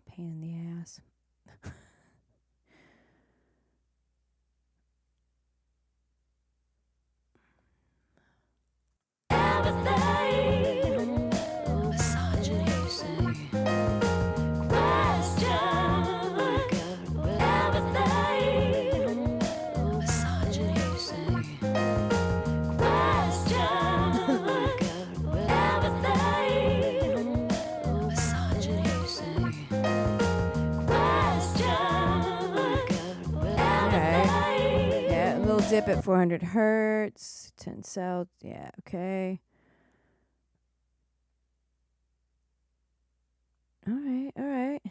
Pain in the ass. Dip at 400 hertz, 10 south. Yeah, okay. All right, all right.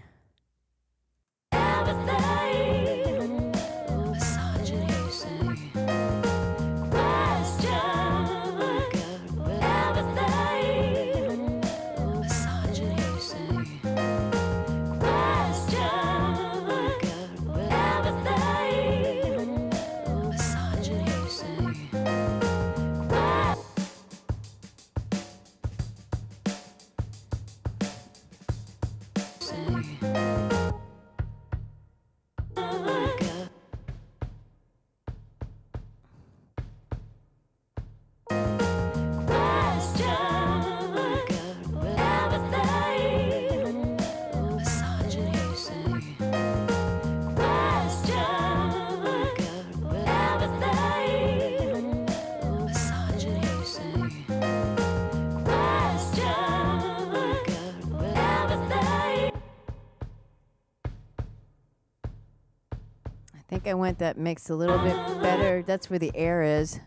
I think I want that mix a little bit better. That's where the air is.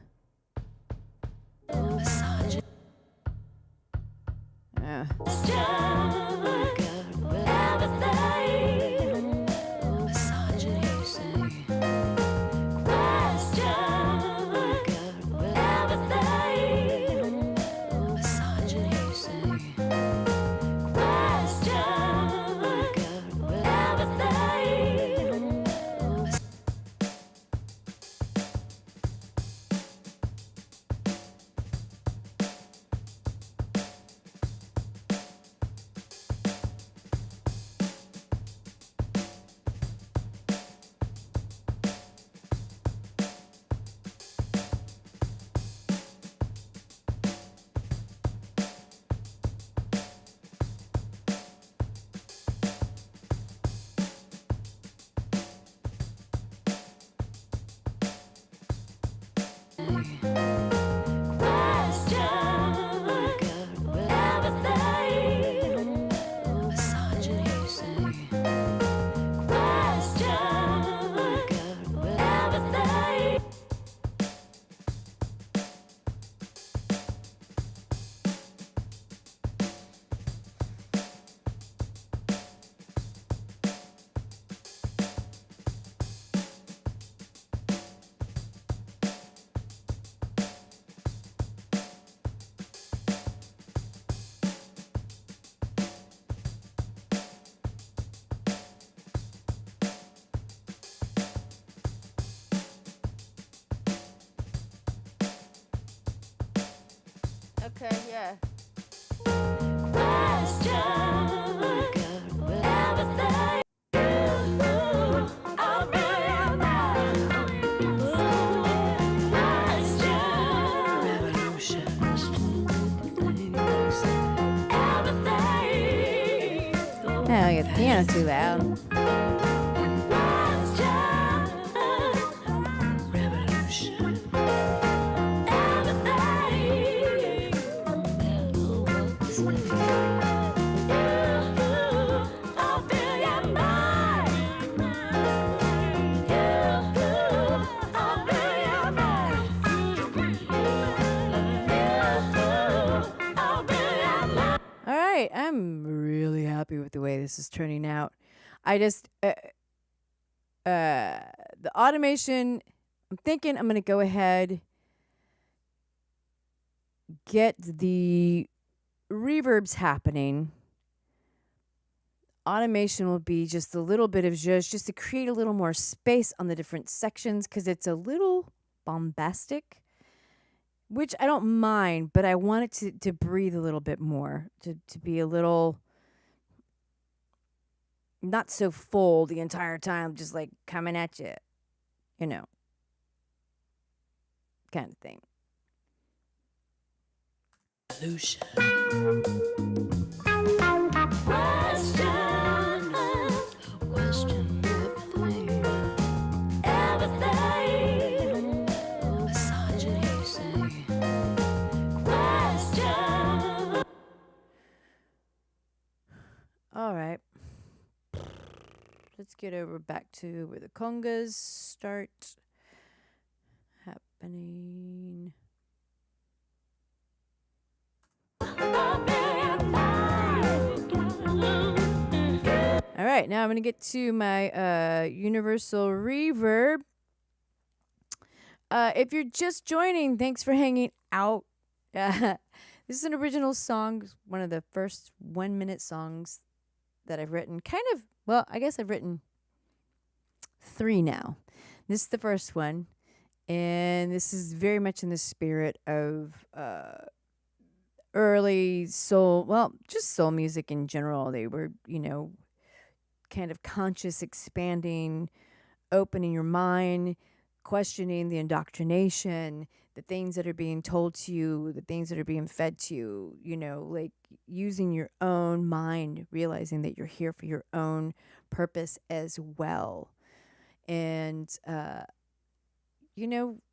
Okay, yeah. Oh, I got the piano too loud. All right, I'm really happy with the way this is turning out. I just the automation. I'm thinking I'm gonna go ahead, get the reverbs happening. Automation will be just a little bit of zhuzh, just to create a little more space on the different sections because it's a little bombastic, which I don't mind, but I want it to breathe a little bit more, to be a little not so full the entire time, just like coming at you, you know, kind of thing. Lucia. All right. Let's get over back to where the congas start happening. All right, now I'm going to get to my universal reverb. If you're just joining, thanks for hanging out. This is an original song, one of the first 1-minute songs that I've written. Kind of, well, I guess I've written 3 now. This is the first one, and this is very much in the spirit of early soul, well, just soul music in general. They were, kind of conscious, expanding, opening your mind, questioning the indoctrination, the things that are being told to you, the things that are being fed to you, like using your own mind, realizing that you're here for your own purpose as well. And,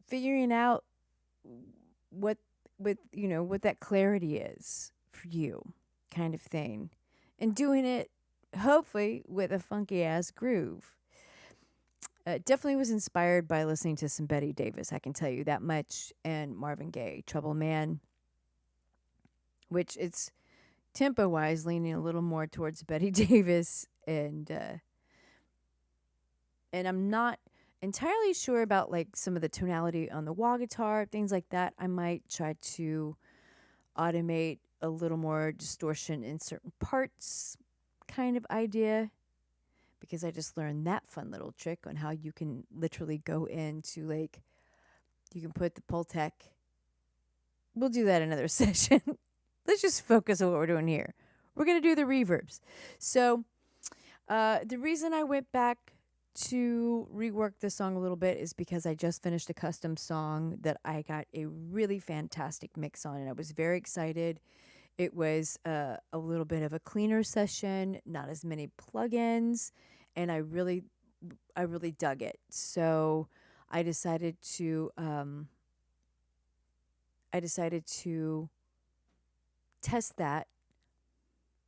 figuring out what that clarity is for you, kind of thing, and doing it hopefully with a funky ass groove. Definitely was inspired by listening to some Betty Davis, I can tell you that much, and Marvin Gaye, Trouble Man, which it's tempo wise leaning a little more towards Betty Davis, and I'm not entirely sure about like some of the tonality on the wah guitar, things like that. I might try to automate a little more distortion in certain parts, kind of idea, because I just learned that fun little trick on how you can literally go into, like, you can put the Pultec. We'll do that another session. Let's just focus on what we're doing here. We're going to do the reverbs. So the reason I went back to rework this song a little bit is because I just finished a custom song that I got a really fantastic mix on, and I was very excited. It was a little bit of a cleaner session, not as many plugins, and I really dug it. So I decided to I decided to test that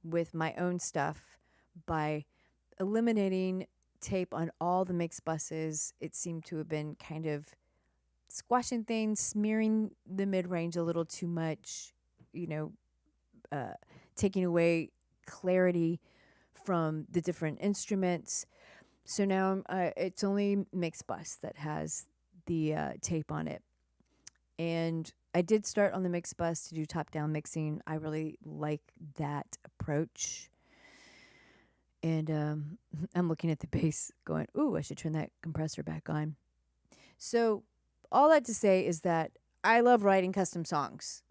with my own stuff by eliminating tape on all the mix buses. It seemed to have been kind of squashing things, smearing the mid range a little too much, you know, taking away clarity from the different instruments. So now it's only mix bus that has the tape on it. And I did start on the mix bus to do top down mixing. I really like that approach. And I'm looking at the bass going, ooh, I should turn that compressor back on. So all that to say is that I love writing custom songs.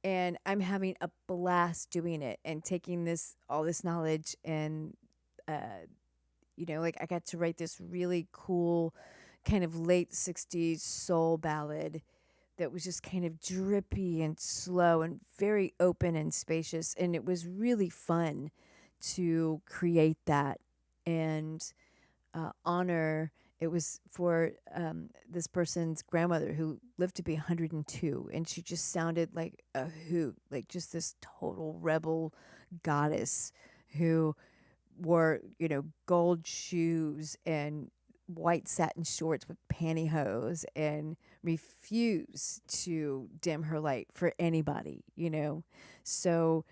And I'm having a blast doing it and taking all this knowledge and, like I got to write this really cool kind of late 60s soul ballad that was just kind of drippy and slow and very open and spacious. And it was really fun to create that and honor. It was for this person's grandmother who lived to be 102, and she just sounded like a hoot, like just this total rebel goddess who wore, gold shoes and white satin shorts with pantyhose and refused to dim her light for anybody, So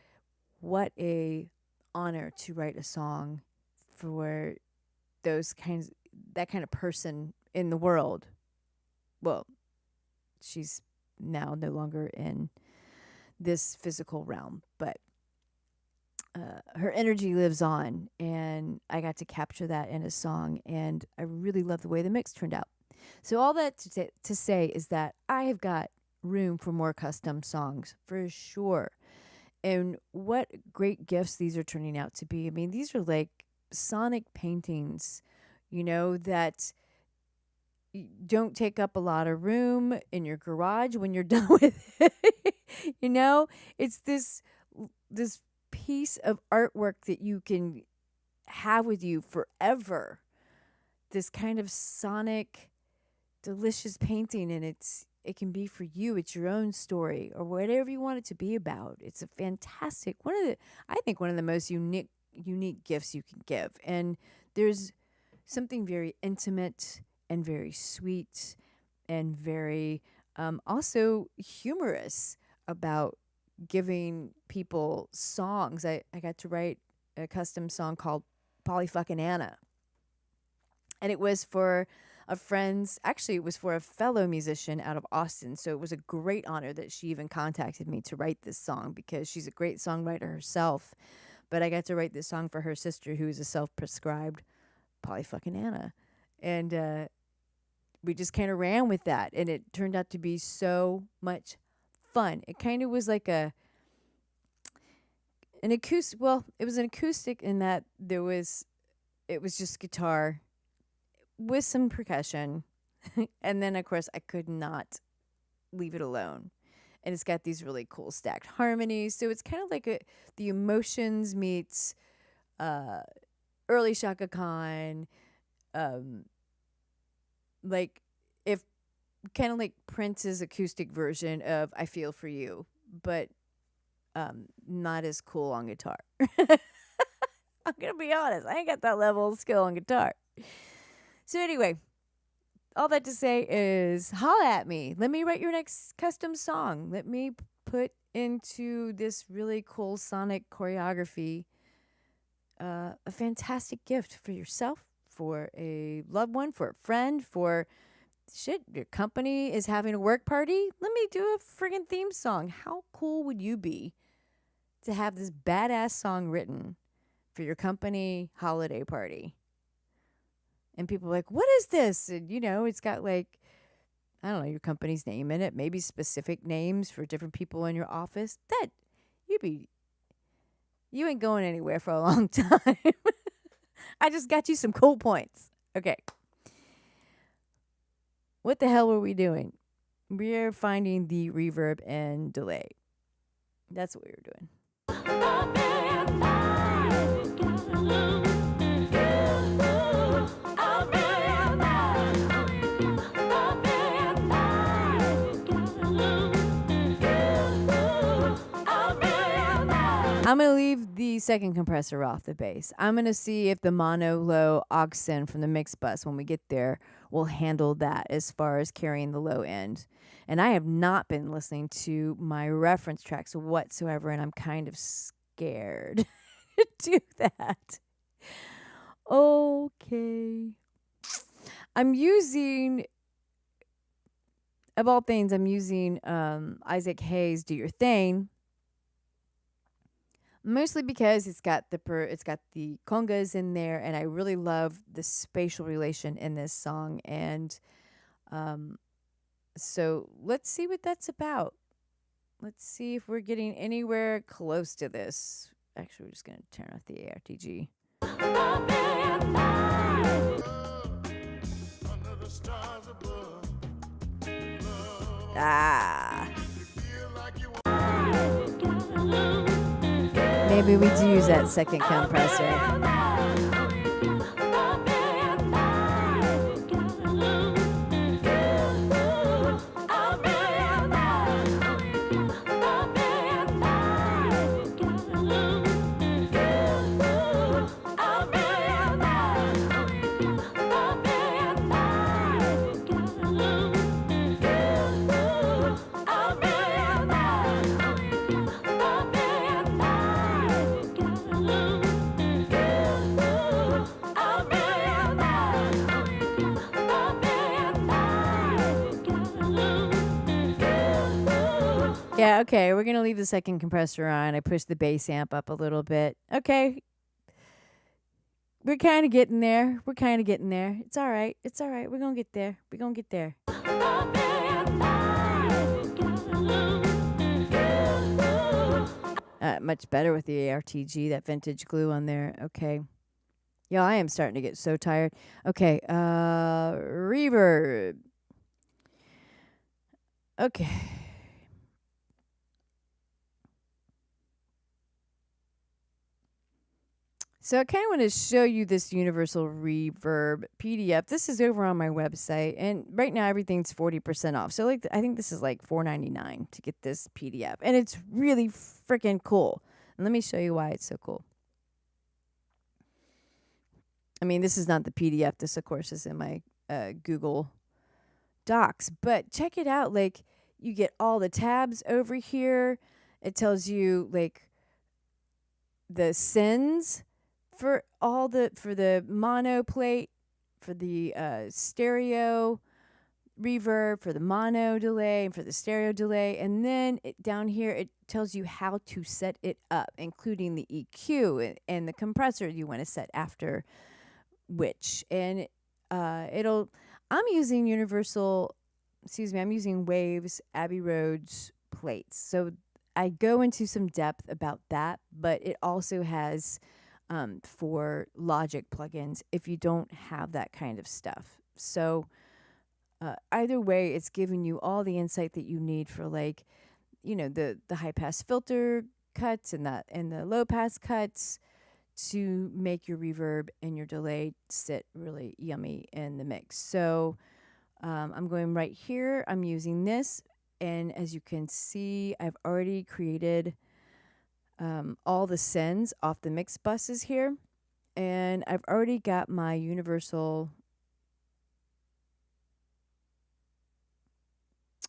what a honor to write a song for that kind of person in the world. Well, she's now no longer in this physical realm, but her energy lives on, and I got to capture that in a song, and I really love the way the mix turned out. So all that to say is that I have got room for more custom songs for sure. And what great gifts these are turning out to be. I mean, these are like sonic paintings, that don't take up a lot of room in your garage when you're done with it. It's this piece of artwork that you can have with you forever. This kind of sonic, delicious painting, and it can be for you. It's your own story or whatever you want it to be about. It's a fantastic one of the most unique gifts you can give. And there's something very intimate and very sweet and very also humorous about giving people songs. I got to write a custom song called Polly Fucking Anna. And it was for it was for a fellow musician out of Austin. So it was a great honor that she even contacted me to write this song because she's a great songwriter herself. But I got to write this song for her sister, who is a self-prescribed Polly Fucking Anna. And we just kind of ran with that. And it turned out to be so much fun. It kind of was like an acoustic. Well, it was an acoustic in that it was just guitar with some percussion. And then, of course, I could not leave it alone. And it's got these really cool stacked harmonies. So it's kind of like the Emotions meets early Shaka Khan. Like if kind of like Prince's acoustic version of I Feel For You, but not as cool on guitar. I'm going to be honest. I ain't got that level of skill on guitar. So anyway, all that to say is holla at me. Let me write your next custom song. Let me put into this really cool sonic choreography a fantastic gift for yourself, for a loved one, for a friend, for your company is having a work party. Let me do a friggin' theme song. How cool would you be to have this badass song written for your company holiday party? And people are like, what is this? And, it's got like, I don't know, your company's name in it, maybe specific names for different people in your office. You ain't going anywhere for a long time. I just got you some cool points. Okay. What the hell were we doing? We're finding the reverb and delay. That's what we were doing. I'm going to leave the second compressor off the bass. I'm going to see if the mono low aux send from the mix bus when we get there will handle that as far as carrying the low end. And I have not been listening to my reference tracks whatsoever, and I'm kind of scared to do that. Okay. I'm using, of all things, I'm using Isaac Hayes' Do Your Thing. Mostly because it's got the congas in there, and I really love the spatial relation in this song. And so let's see what that's about. Let's see if we're getting anywhere close to this. Actually, we're just gonna turn off the ARTG. Ah. Maybe we do use that second compressor. Yeah, okay, we're going to leave the second compressor on. I pushed the bass amp up a little bit. Okay. We're kind of getting there. It's all right. We're going to get there. Much better with the ARTG, that vintage glue on there. Okay. Yeah, I am starting to get so tired. Okay, reverb. Okay. So I kind of want to show you this universal reverb PDF. This is over on my website, and right now everything's 40% off. So I think this is like $4.99 to get this PDF, and it's really freaking cool. And let me show you why it's so cool. I mean, this is not the PDF. This, of course, is in my Google Docs. But check it out. Like, you get all the tabs over here. It tells you like the sends for the mono plate, for the stereo reverb, for the mono delay, and for the stereo delay. And then down here, it tells you how to set it up, including the EQ and the compressor you want to set after which. And I'm using I'm using Waves Abbey Road's plates. So I go into some depth about that, but it also has for Logic plugins if you don't have that kind of stuff. So either way, it's giving you all the insight that you need for the high pass filter cuts and the low pass cuts to make your reverb and your delay sit really yummy in the mix. So I'm going right here. I'm using this, and as you can see, I've already created all the sends off the mix buses here, and I've already got my universal.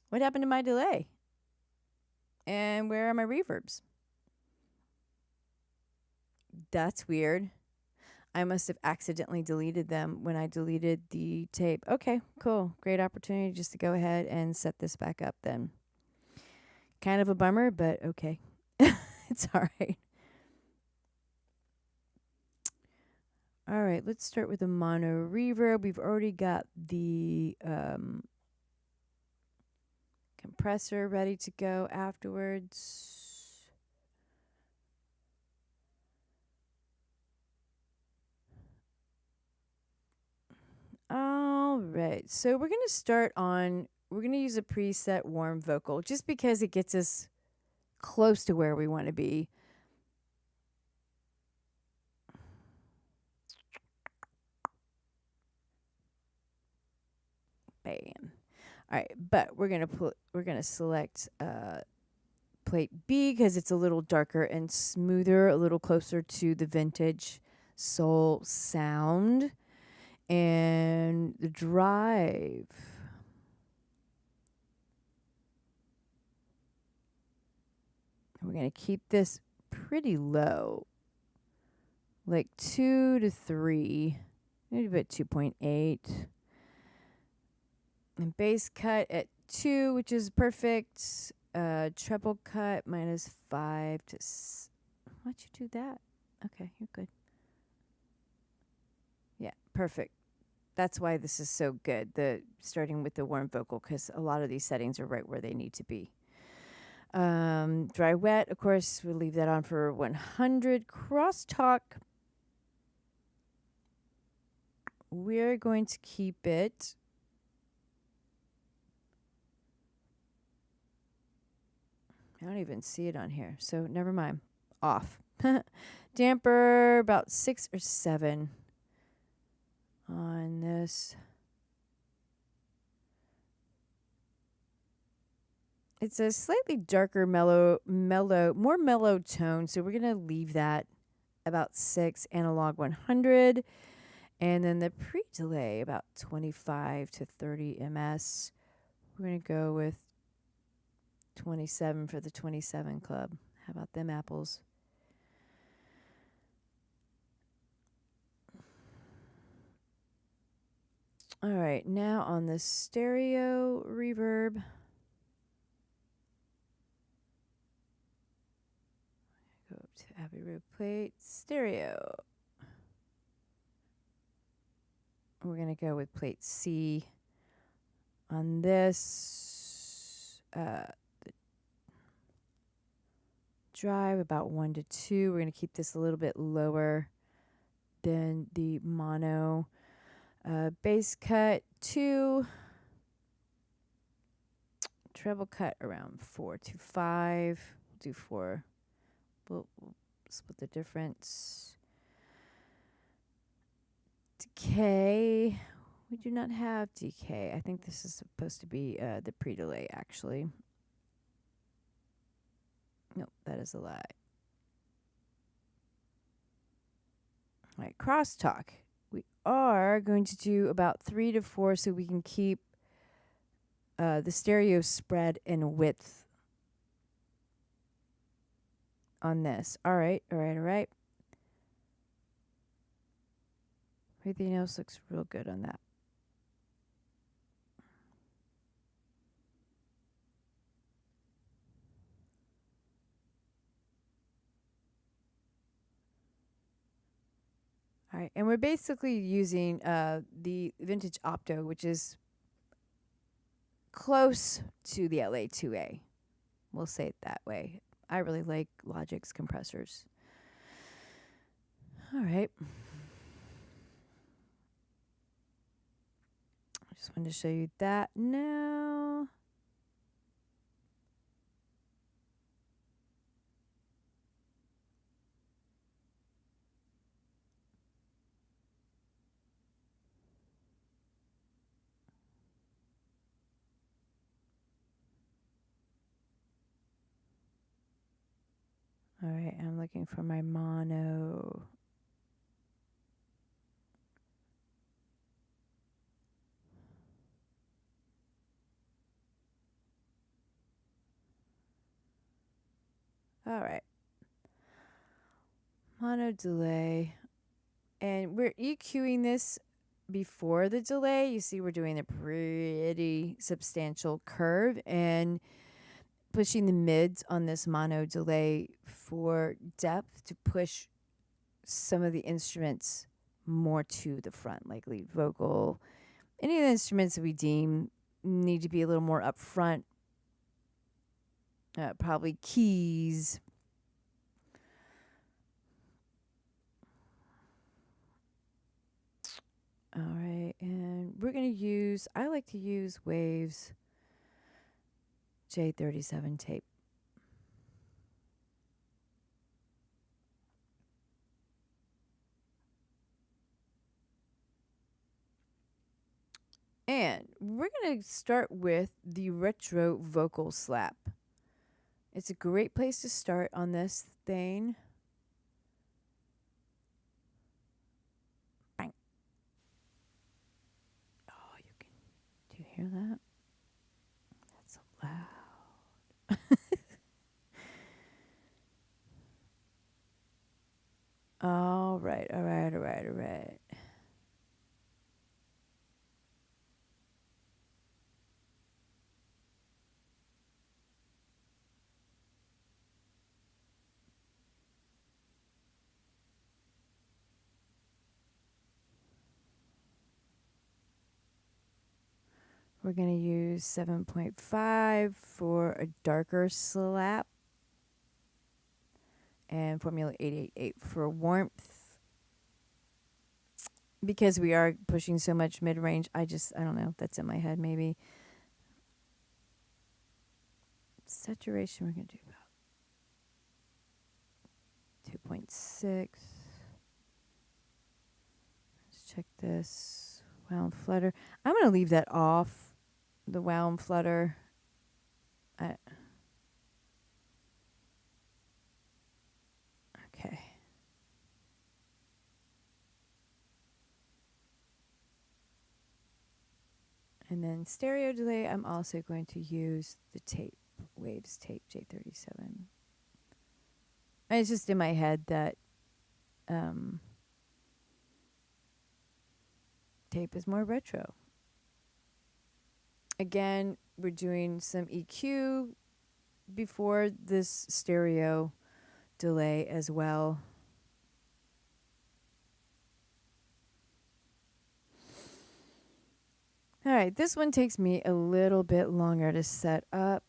What happened to my delay? And where are my reverbs? That's weird. I must have accidentally deleted them when I deleted the tape. Okay, cool. Great opportunity just to go ahead and set this back up then. Kind of a bummer, but okay. It's all right. All right, let's start with the mono reverb. We've already got the compressor ready to go afterwards. All right, so we're going to use a preset warm vocal just because it gets us close to where we want to be. Bam. All right, but we're going to select plate B because it's a little darker and smoother, a little closer to the vintage soul sound. And the drive. We're going to keep this pretty low, like 2 to 3, maybe about 2.8. And bass cut at 2, which is perfect. Treble cut -5 to... Why'd you do that? Okay, you're good. Yeah, perfect. That's why this is so good, starting with the warm vocal, because a lot of these settings are right where they need to be. Dry wet, of course, we'll leave that on for 100. Crosstalk, we're going to keep it I don't even see it on here, so never mind. Off. Damper, about 6 or 7 on this. It's a slightly darker, more mellow tone, so we're going to leave that about 6, analog 100. And then the pre-delay, about 25 to 30 ms. We're going to go with 27 for the 27 club. How about them apples? All right, now on the stereo reverb. Go up to Abbey Road plate, stereo. We're going to go with plate C on this. The drive, about 1 to 2. We're going to keep this a little bit lower than the mono. Bass cut 2. Treble cut around 4 to 5. We'll do 4. We'll split the difference. Decay. We do not have decay. I think this is supposed to be the pre-delay, actually. Nope, that is a lie. All right, crosstalk. We are going to do about 3 to 4 so we can keep the stereo spread and width on this. All right. Everything else looks real good on that. All right, and we're basically using the vintage opto, which is close to the LA2A. We'll say it that way. I really like Logic's compressors. All right. I just wanted to show you that now. All right, I'm looking for my mono. All right. Mono delay. And we're EQing this before the delay. You see we're doing a pretty substantial curve and pushing the mids on this mono delay for depth to push some of the instruments more to the front, like lead vocal. Any of the instruments that we deem need to be a little more up front. Probably keys. All right, and we're going to use, I like to use Waves J37 tape. And we're going to start with the retro vocal slap. It's a great place to start on this thing. Bang. Oh, you can. Do you hear that? That's so loud. All right, all right, all right, all right. We're going to use 7.5 for a darker slap and formula 888 for warmth. Because we are pushing so much mid-range, I don't know, that's in my head maybe. Saturation, we're going to do about 2.6. Let's check this. Wow and flutter. I'm going to leave that off, the wow and flutter. Okay. And then stereo delay, I'm also going to use the tape, Waves tape J37. And it's just in my head that tape is more retro. Again, we're doing some EQ before this stereo delay as well. All right, this one takes me a little bit longer to set up.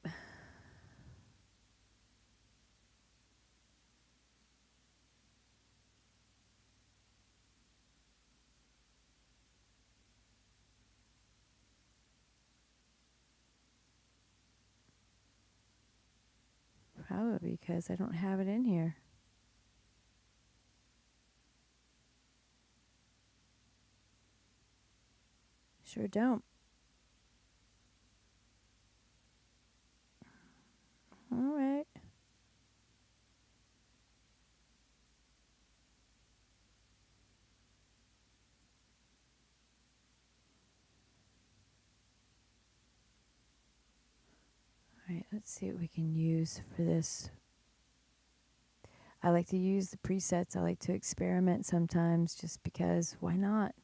Probably because I don't have it in here. Sure don't. All right. All right, let's see what we can use for this. I like to use the presets. I like to experiment sometimes just because why not?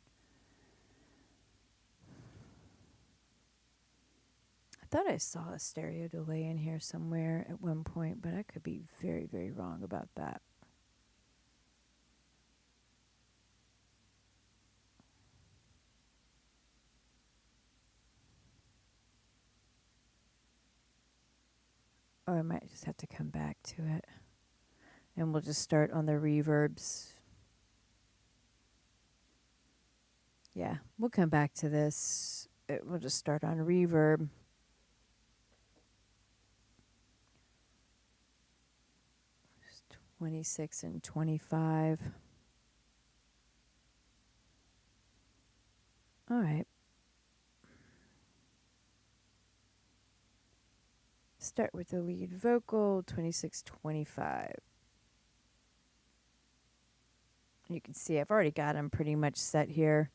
I thought I saw a stereo delay in here somewhere at one point, but I could be very, very wrong about that. Or I might just have to come back to it. And we'll just start on the reverbs. Yeah, we'll come back to this. We'll just start on reverb. Just 26 and 25. All right. Start with the lead vocal, 26-25. You can see I've already got them pretty much set here.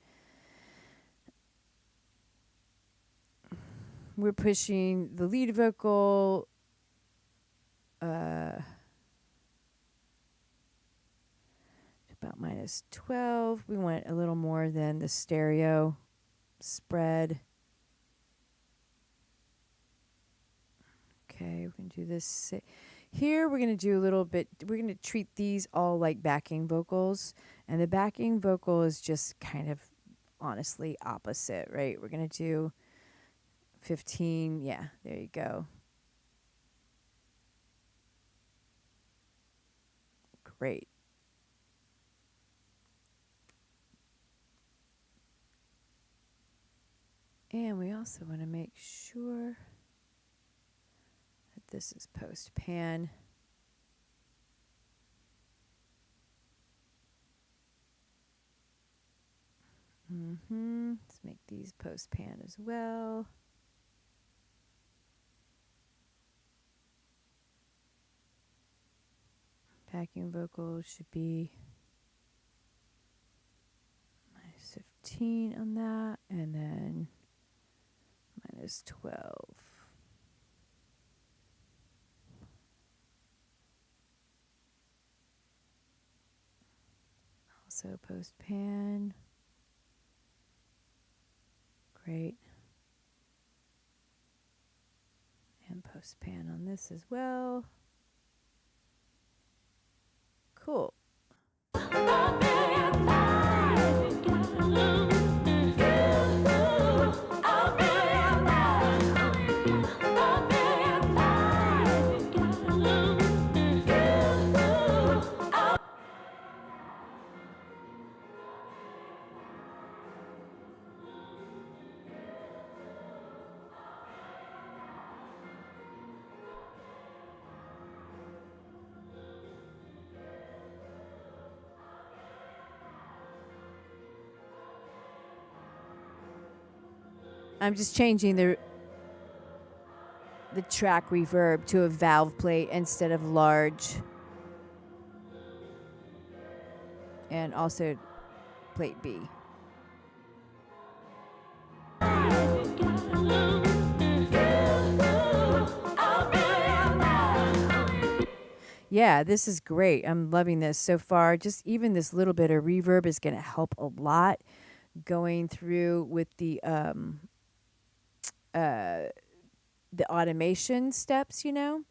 We're pushing the lead vocal about -12. We want a little more than the stereo spread. Okay, we're going to do this. Here we're going to do a little bit, we're going to treat these all like backing vocals. And the backing vocal is just kind of honestly opposite, right? We're going to do 15. Yeah, there you go. Great. And we also want to make sure that this is post pan. Let's make these post pan as well. backing vocal should be minus 15 on that, and then minus 12. Also post pan. Great. And post pan on this as well. Cool. I'm just changing the track reverb to a valve plate instead of large. And also plate B. Yeah, this is great. I'm loving this so far. Just even this little bit of reverb is going to help a lot going through with the automation steps, you know.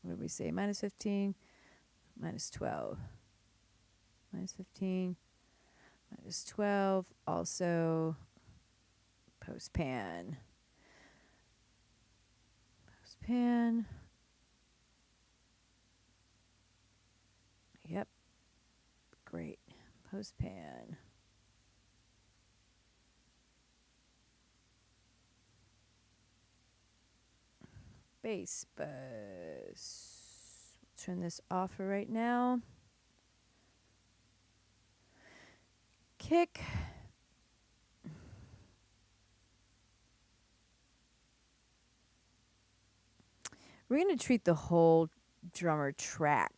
What did we say? Minus 15, minus 12. Minus 15, minus 12. Also post pan. Post pan. Yep. Great. Post pan. Bass bus. We'll turn this off for right now. Kick. We're going to treat the whole drummer track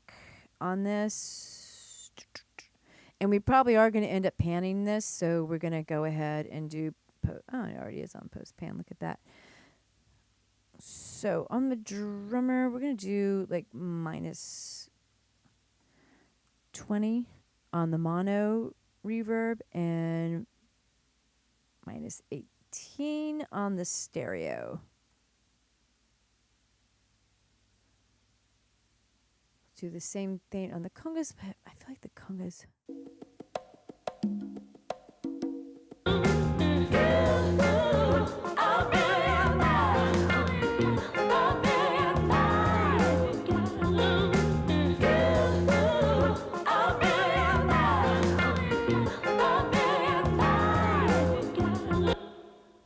on this. And we probably are going to end up panning this, so we're going to go ahead and do... oh, it already is on post pan. Look at that. So on the drummer, we're going to do like minus 20 on the mono reverb and minus 18 on the stereo. Do the same thing on the congas, but I feel like the congas...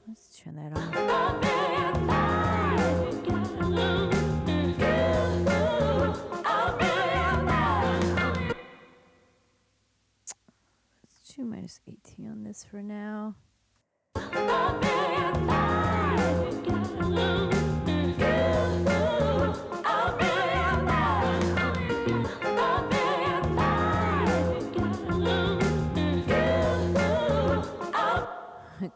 Let's turn that on. Let's do minus 18 on this for now.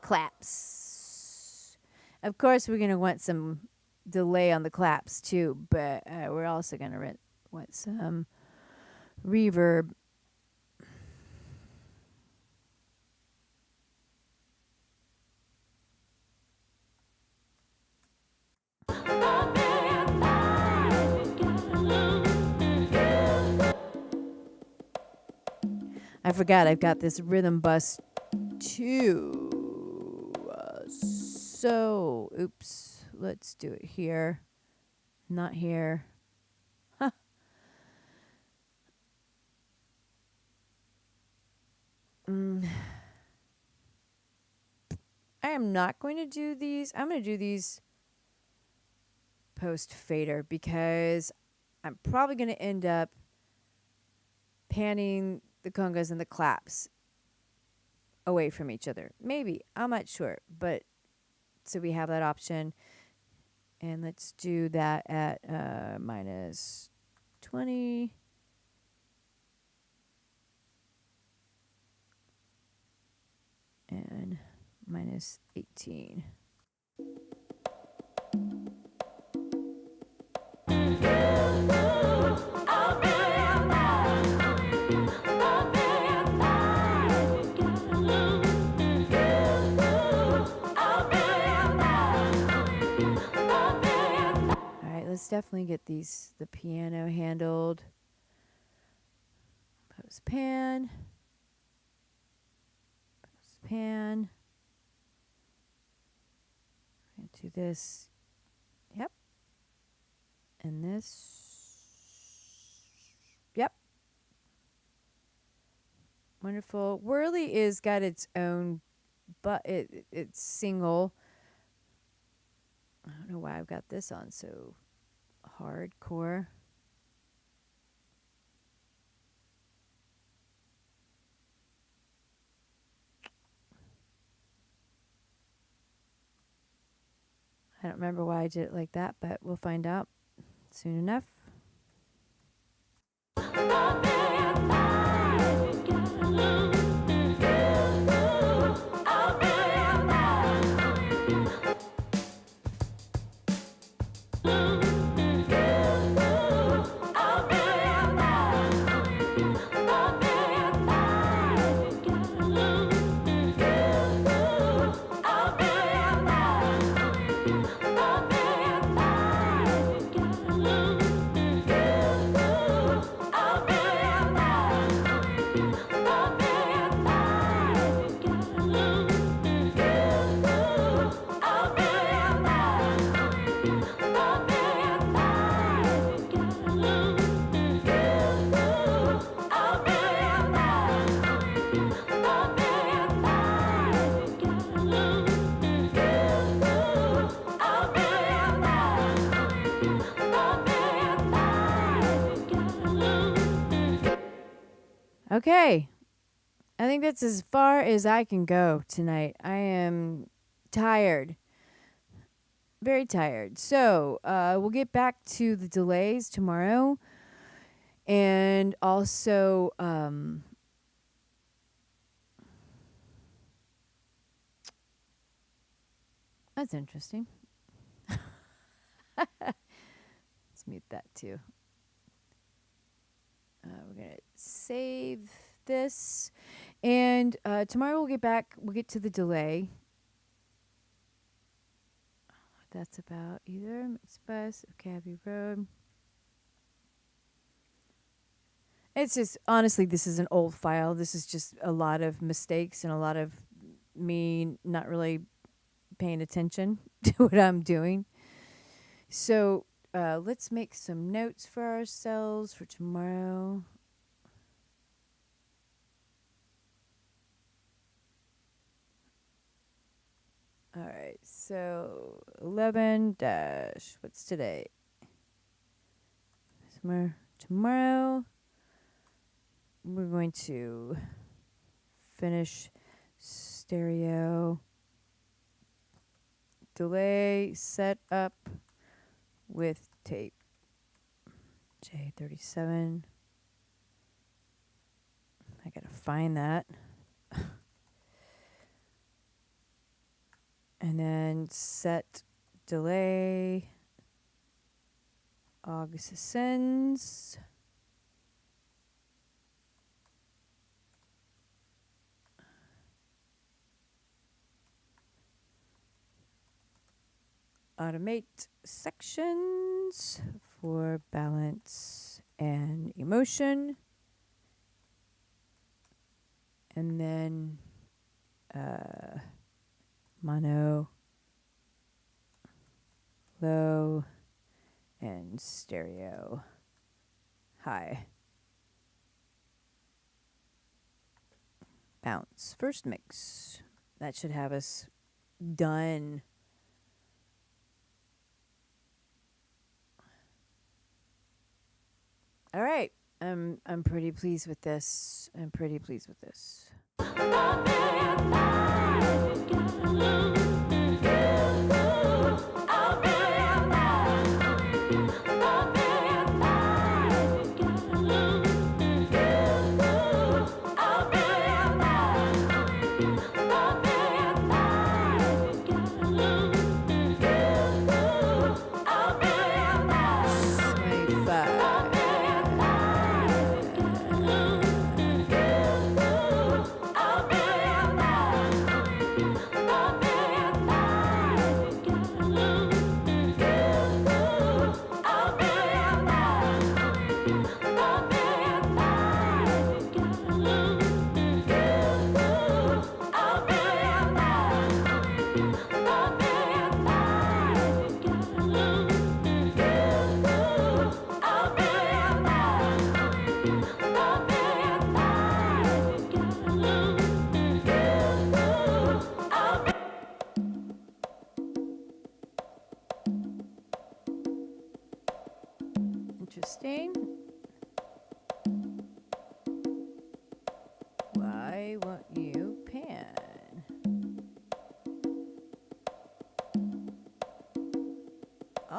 Claps. Of course, we're going to want some delay on the claps too, but we're also going to want some reverb. I forgot I've got this rhythm bus too. So, oops, let's do it here. Not here. Huh. I am not going to do these. I'm going to do these post fader because I'm probably going to end up panning the congas and the claps away from each other. Maybe. I'm not sure. But so we have that option. And let's do that at minus 20. minus 18. All right, let's definitely get the piano handled. Pose pan. Pose pan. Do this. Yep. And this. Yep. Wonderful. Whirly is got its own, but it's single. I don't know why I've got this on so hardcore. I don't remember why I did it like that, but we'll find out soon enough. Okay. I think that's as far as I can go tonight. I am tired. Very tired. So, we'll get back to the delays tomorrow. And also, that's interesting. Let's mute that too. We're going to save this. And tomorrow we'll get back. We'll get to the delay. That's about either mixed bus or Cabby Road. It's just, honestly, this is an old file. This is just a lot of mistakes and a lot of me not really paying attention to what I'm doing. So let's make some notes for ourselves for tomorrow. All right, so 11 dash, what's today? Tomorrow, we're going to finish stereo, delay, set up with tape. J37. I gotta find that. And then set delay, August ascends. Automate sections for balance and emotion. And then mono, low, and stereo high. Bounce. First mix. That should have us done. All right. I'm pretty pleased with this.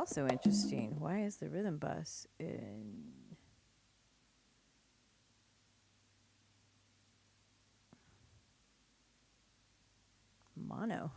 also interesting. Why is the rhythm bus in mono?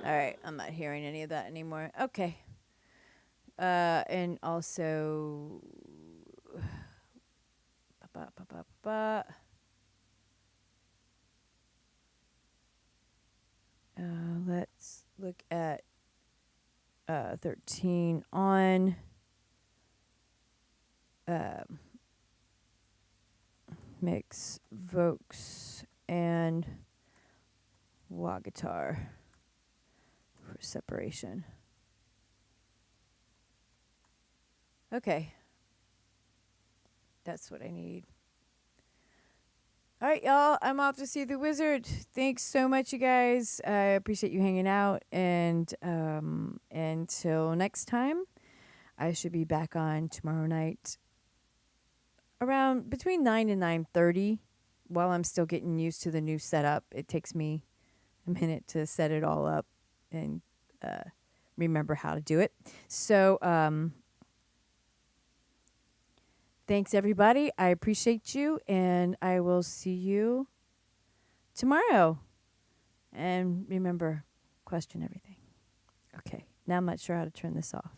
All right, I'm not hearing any of that anymore. Okay. And also, ba, ba, ba, ba. Let's look at 13 on mix, Vokes, and wah guitar for separation. Okay. That's what I need. All right, y'all. I'm off to see the wizard. Thanks so much, you guys. I appreciate you hanging out. And until next time, I should be back on tomorrow night around between 9 and 9:30 while I'm still getting used to the new setup. It takes me a minute to set it all up and remember how to do it. So thanks, everybody. I appreciate you, and I will see you tomorrow. And remember, question everything. Okay, now I'm not sure how to turn this off.